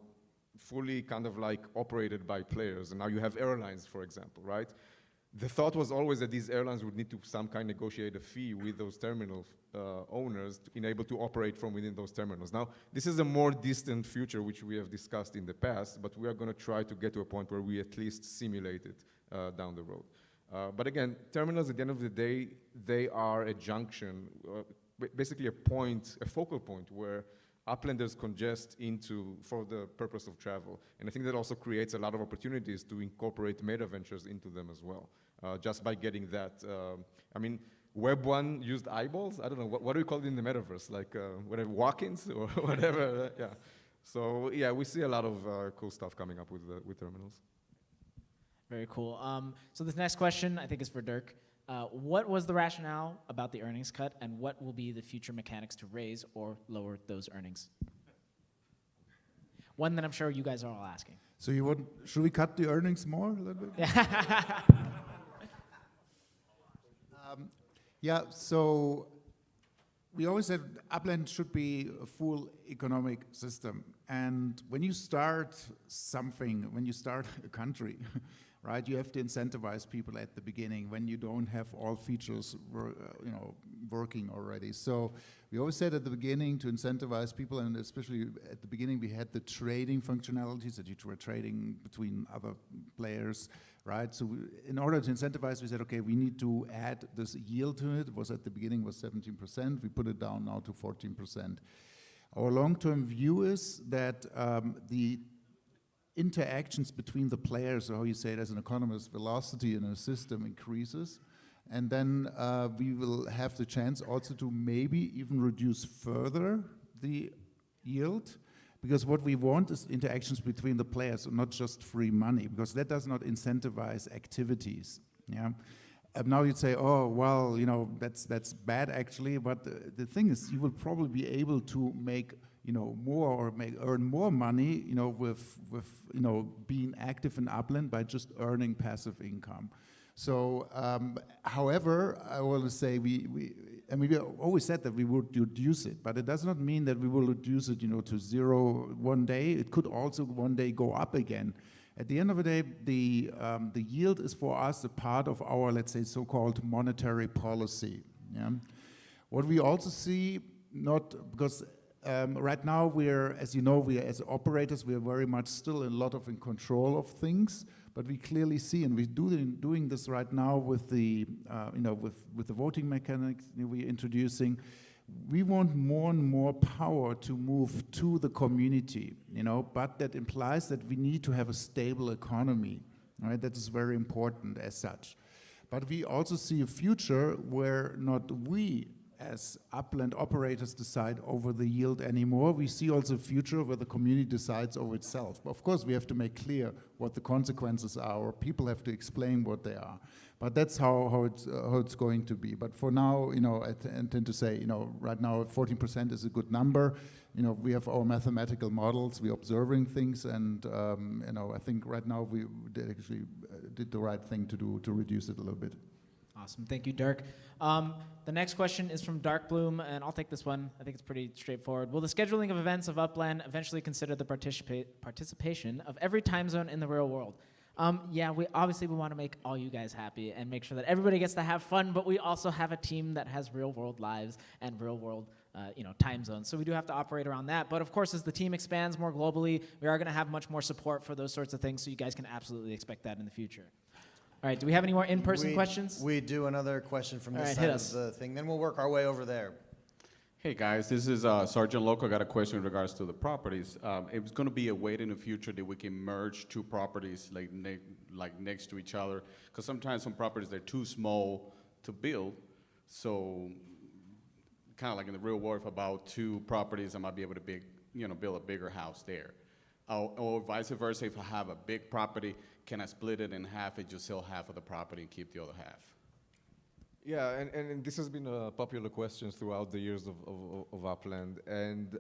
Speaker 3: fully kind of operated by players, and now you have airlines, for example, right? The thought was always that these airlines would need to some kind of negotiate a fee with those terminal owners to enable to operate from within those terminals. Now, this is a more distant future, which we have discussed in the past, but we are going to try to get to a point where we at least simulate it down the road. But again, terminals, at the end of the day, they are a junction, basically a focal point where Uplanders congest into for the purpose of travel. And I think that also creates a lot of opportunities to incorporate Metaventures into them as well, just by getting that. I mean, Web 1 used eyeballs? I don't know, what do we call it in the Metaverse? Whatever, walk-ins or whatever, yeah. So yeah, we see a lot of cool stuff coming up with terminals.
Speaker 4: Very cool. So this next question, I think, is for Dirk. What was the rationale about the earnings cut, and what will be the future mechanics to raise or lower those earnings? One that I'm sure you guys are all asking.
Speaker 2: So should we cut the earnings more a little bit? Yeah, so we always said Upland should be a full economic system. And when you start something, when you start a country, right? You have to incentivize people at the beginning when you don't have all features working already. So we always said at the beginning to incentivize people, and especially at the beginning we had the trading functionalities that you were trading between other players, right? So in order to incentivize, we said, okay, we need to add this yield to it. It was at the beginning was 17%. We put it down now to 14%. Our long-term view is that the interactions between the players, or how you say it as an economist, velocity in a system increases. And then we will have the chance also to maybe even reduce further the yield, because what we want is interactions between the players, not just free money, because that does not incentivize activities. Yeah. Now you'd say, oh, well, that's bad actually, but the thing is, you will probably be able to make more or earn more money, with being active in Upland by just earning passive income. So, however, I want to say we always said that we would reduce it, but it does not mean that we will reduce it, to zero one day. It could also one day go up again. At the end of the day, the yield is for us a part of our, let's say, so-called monetary policy. Yeah? What we also see, because right now we're, as you know, as operators, we are very much still a lot in control of things. But we clearly see, and we're doing this right now with the, with the voting mechanics we're introducing. We want more and more power to move to the community, but that implies that we need to have a stable economy, right? That is very important as such. But we also see a future where not we as Upland operators decide over the yield anymore. We see also a future where the community decides over itself. But of course, we have to make clear what the consequences are, or people have to explain what they are. But that's how it's going to be. But for now, I tend to say, right now 14% is a good number. We have our mathematical models. We're observing things, and I think right now we did the right thing to do to reduce it a little bit.
Speaker 4: Awesome, thank you, Dirk. The next question is from Dark Bloom, and I'll take this one. I think it's pretty straightforward. Will the scheduling of events of Upland eventually consider the participation of every time zone in the real world? Yeah, we want to make all you guys happy and make sure that everybody gets to have fun, but we also have a team that has real world lives and real world time zones. So we do have to operate around that. But of course, as the team expands more globally, we are going to have much more support for those sorts of things, so you guys can absolutely expect that in the future. All right, do we have any more in-person questions?
Speaker 6: We do. Another question from this
Speaker 4: right,
Speaker 6: side of the thing. Then we'll work our way over there.
Speaker 22: Hey guys, this is Sergeant Loco. I got a question in regards to the properties. It's going to be a way in the future that we can merge two properties like next to each other, because sometimes some properties they're too small to build. So kind of like in the real world, about two properties, I might be able to build a bigger house there. Or vice versa, if I have a big property, can I split it in half and just sell half of the property and keep the other half?
Speaker 3: Yeah, and this has been a popular question throughout the years of Upland. And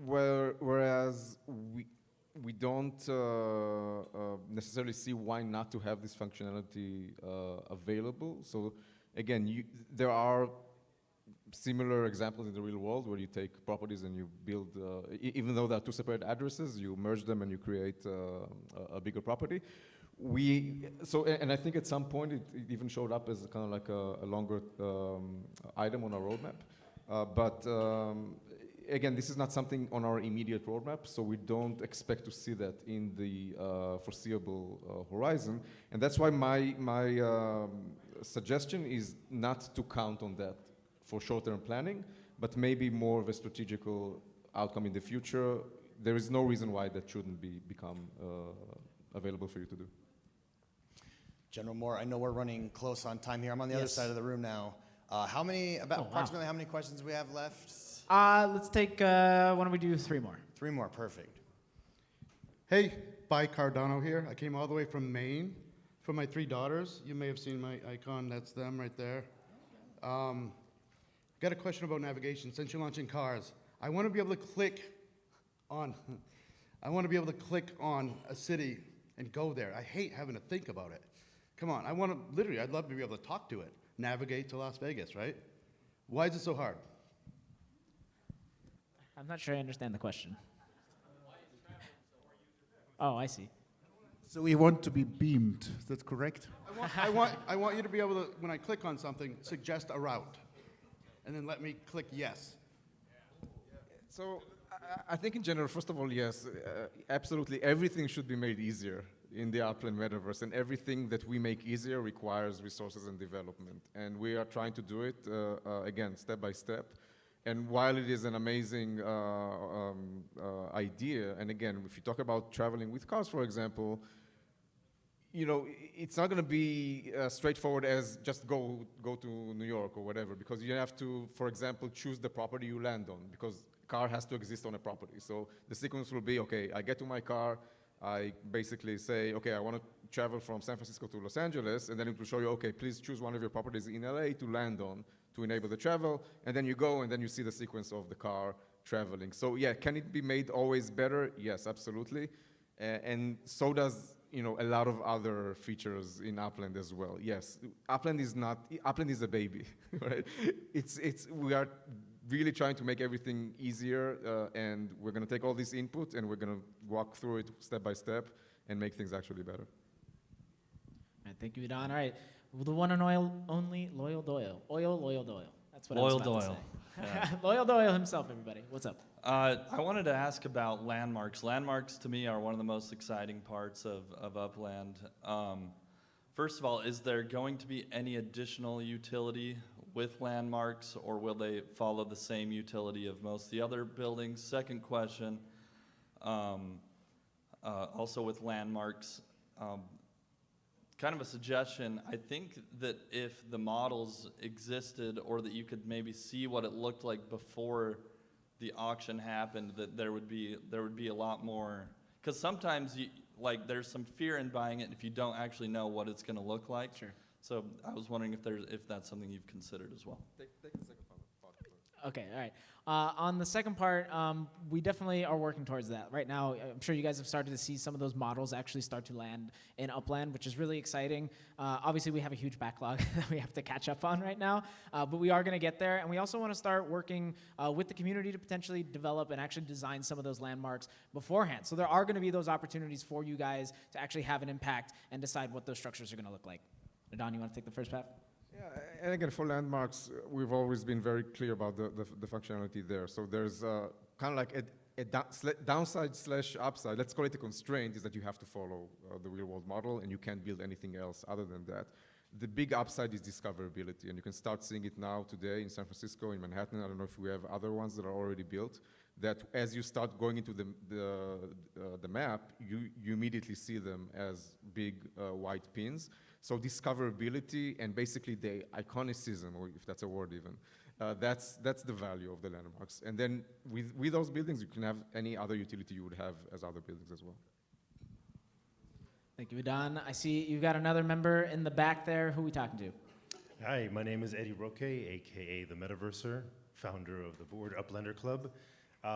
Speaker 3: whereas we don't necessarily see why not to have this functionality available. So again, there are similar examples in the real world where you take properties and you build, even though they're two separate addresses, you merge them and you create a bigger property. And I think at some point it even showed up as kind of like a longer item on our roadmap. But again, this is not something on our immediate roadmap, so we don't expect to see that in the foreseeable horizon. And that's why my suggestion is not to count on that for short-term planning, but maybe more of a strategical outcome in the future. There is no reason why that shouldn't become available for you to do.
Speaker 6: General Moore, I know we're running close on time here. I'm on the other side of the room now. Approximately how many questions do we have left?
Speaker 4: Let's take, why don't we do 3 more?
Speaker 6: 3 more, perfect.
Speaker 23: Hey, By Cardano here. I came all the way from Maine for my 3 daughters. You may have seen my icon. That's them right there. Got a question about navigation. Since you're launching cars, I want to be able to click on a city and go there. I hate having to think about it. Come on, I'd love to be able to talk to it. Navigate to Las Vegas, right? Why is it so hard?
Speaker 4: I'm not sure I understand the question. Oh, I see.
Speaker 2: So we want to be beamed. Is that correct?
Speaker 23: I want you to be able to, when I click on something, suggest a route, and then let me click yes.
Speaker 3: So I think in general, first of all, yes, absolutely everything should be made easier in the Upland metaverse, and everything that we make easier requires resources and development. And we are trying to do it, again, step by step. And while it is an amazing idea, and again, if you talk about traveling with cars, for example, you know, it's not going to be straightforward as just go to New York or whatever, because you have to, for example, choose the property you land on, because car has to exist on a property. So the sequence will be, okay, I get to my car, I basically say, okay, I want to travel from San Francisco to Los Angeles, and then it will show you, okay, please choose one of your properties in LA to land on to enable the travel, and then you go, and then you see the sequence of the car traveling. So yeah, can it be made always better? Yes, absolutely. And so does, you know, a lot of other features in Upland as well. Yes, Upland is a baby, right? We are really trying to make everything easier, and we're going to take all this input and we're going to walk through it step by step and make things actually better.
Speaker 4: All right, thank you, Idan. All right, the one and only Loyal Doyle. Loyal Doyle. That's what
Speaker 11: Loyal
Speaker 4: I was about
Speaker 11: Doyle.
Speaker 4: to say.
Speaker 11: Yeah.
Speaker 4: Loyal Doyle himself, everybody. What's up?
Speaker 11: I wanted to ask about landmarks. Landmarks, to me, are one of the most exciting parts of Upland. First of all, is there going to be any additional utility with landmarks, or will they follow the same utility of most of the other buildings? Second question, also with landmarks, kind of a suggestion. I think that if the models existed, or that you could maybe see what it looked like before the auction happened, that there would be a lot more, because sometimes there's some fear in buying it if you don't actually know what it's going to look like.
Speaker 4: Sure.
Speaker 11: So I was wondering if that's something you've considered as well.
Speaker 4: Okay, all right. On the second part, we definitely are working towards that. Right now, I'm sure you guys have started to see some of those models actually start to land in Upland, which is really exciting. Obviously, we have a huge backlog that we have to catch up on right now, but we are going to get there. And we also want to start working with the community to potentially develop and actually design some of those landmarks beforehand. So there are going to be those opportunities for you guys to actually have an impact and decide what those structures are going to look like. Idan, you want to take the first pass?
Speaker 3: Yeah, and again, for landmarks, we've always been very clear about the functionality there. So there's kind of like a downside / upside. Let's call it a constraint, is that you have to follow the real-world model, and you can't build anything else other than that. The big upside is discoverability, and you can start seeing it now today in San Francisco, in Manhattan. I don't know if we have other ones that are already built, that as you start going into the map, you immediately see them as big white pins. So discoverability and basically the iconicism, or if that's a word even, that's the value of the landmarks. And then with those buildings, you can have any other utility you would have as other buildings as well.
Speaker 4: Thank you, Idan. I see you've got another member in the back there. Who are we talking to?
Speaker 12: Hi, my name is Eddie Roque, aka the Metaverser, founder of the Board Uplander Club.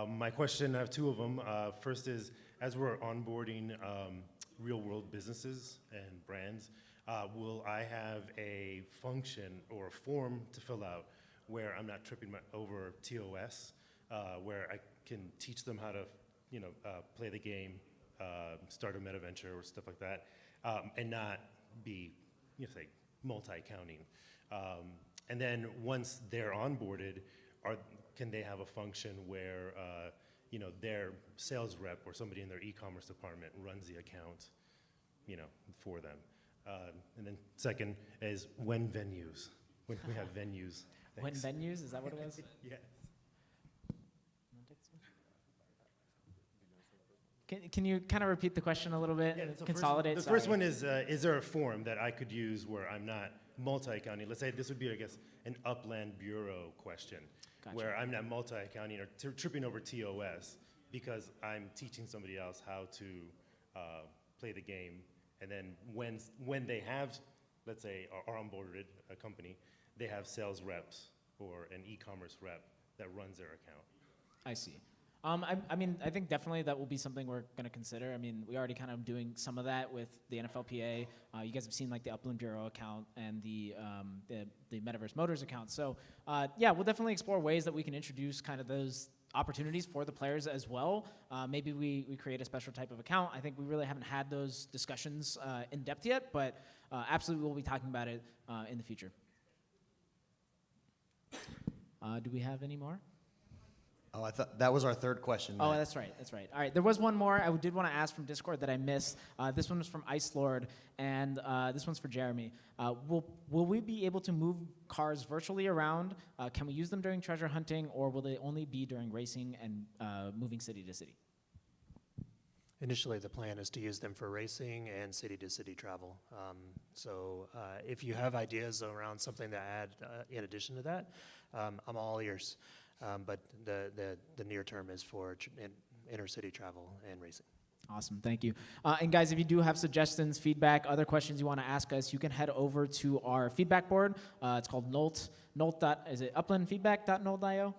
Speaker 12: My question, I have two of them. First is, as we're onboarding real-world businesses and brands, will I have a function or a form to fill out where I'm not tripping over TOS, where I can teach them how to, play the game, start a Metaventure or stuff like that, and not be, say, multi-accounting. And then once they're onboarded, can they have a function where, their sales rep or somebody in their e-commerce department runs the account, for them? And then second is when venues, when we have venues.
Speaker 4: When venues, is that what it was?
Speaker 12: Yes.
Speaker 4: Can you kind of repeat the question a little bit?
Speaker 12: Yeah, so
Speaker 4: Consolidate.
Speaker 12: The first one is there a form that I could use where I'm not multi-accounting? Let's say this would be, I guess, an Upland Bureau question,
Speaker 4: Gotcha.
Speaker 12: where I'm not multi-accounting or tripping over TOS because I'm teaching somebody else how to play the game. And then when they have, let's say, are onboarded a company, they have sales reps or an e-commerce rep that runs their account.
Speaker 4: I see. I mean, I think definitely that will be something we're going to consider. I mean, we already kind of doing some of that with the NFLPA. You guys have seen like the Upland Bureau account and the Metaverse Motors account. So yeah, we'll definitely explore ways that we can introduce kind of those opportunities for the players as well. Maybe we create a special type of account. I think we really haven't had those discussions in depth yet, but absolutely we'll be talking about it in the future. Do we have any more?
Speaker 6: Oh, I thought that was our third question.
Speaker 4: Oh,
Speaker 6: Matt.
Speaker 4: that's right. That's right. All right. There was one more I did want to ask from Discord that I missed. This one was from Ice Lord, and this one's for Jeremy. Will we be able to move cars virtually around? Can we use them during treasure hunting, or will they only be during racing and moving city to city?
Speaker 5: Initially, the plan is to use them for racing and city-to-city travel. If you have ideas around something to add in addition to that, I'm all ears. But the near term is for intercity travel and racing.
Speaker 4: Awesome, thank you. And guys, if you do have suggestions, feedback, other questions you want to ask us, you can head over to our feedback board. It's called Nolt. Is it uplandfeedback.nolt.io?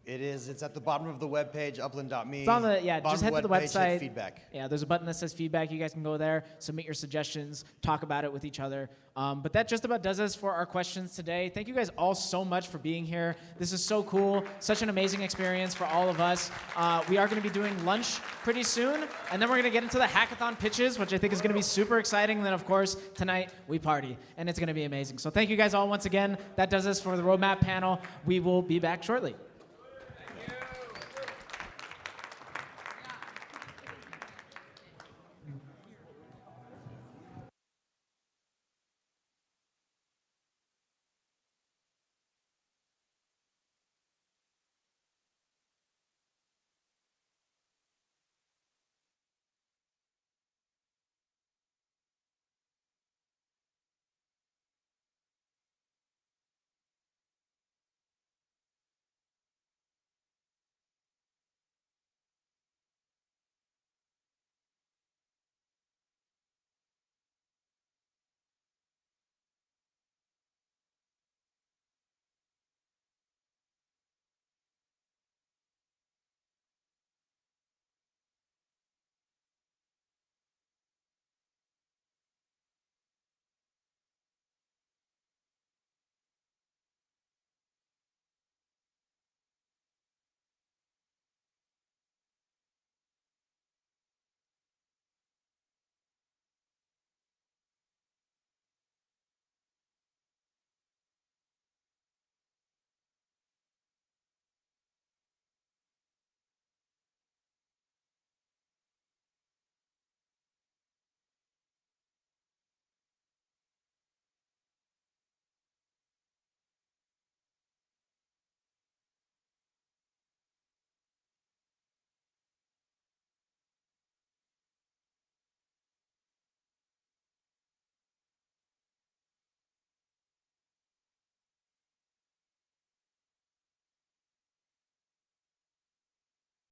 Speaker 6: It is. It's at the bottom of the webpage, upland.me.
Speaker 4: It's on the, just head to the
Speaker 6: webpage,
Speaker 4: website.
Speaker 6: hit feedback.
Speaker 4: Yeah, there's a button that says feedback. You guys can go there, submit your suggestions, talk about it with each other. But that just about does us for our questions today. Thank you guys all so much for being here. This is so cool. Such an amazing experience for all of us. We are going to be doing lunch pretty soon, and then we're going to get into the hackathon pitches, which I think is going to be super exciting. And then, of course, tonight we party, and it's going to be amazing. So thank you guys all once again. That does us for the roadmap panel. We will be back shortly.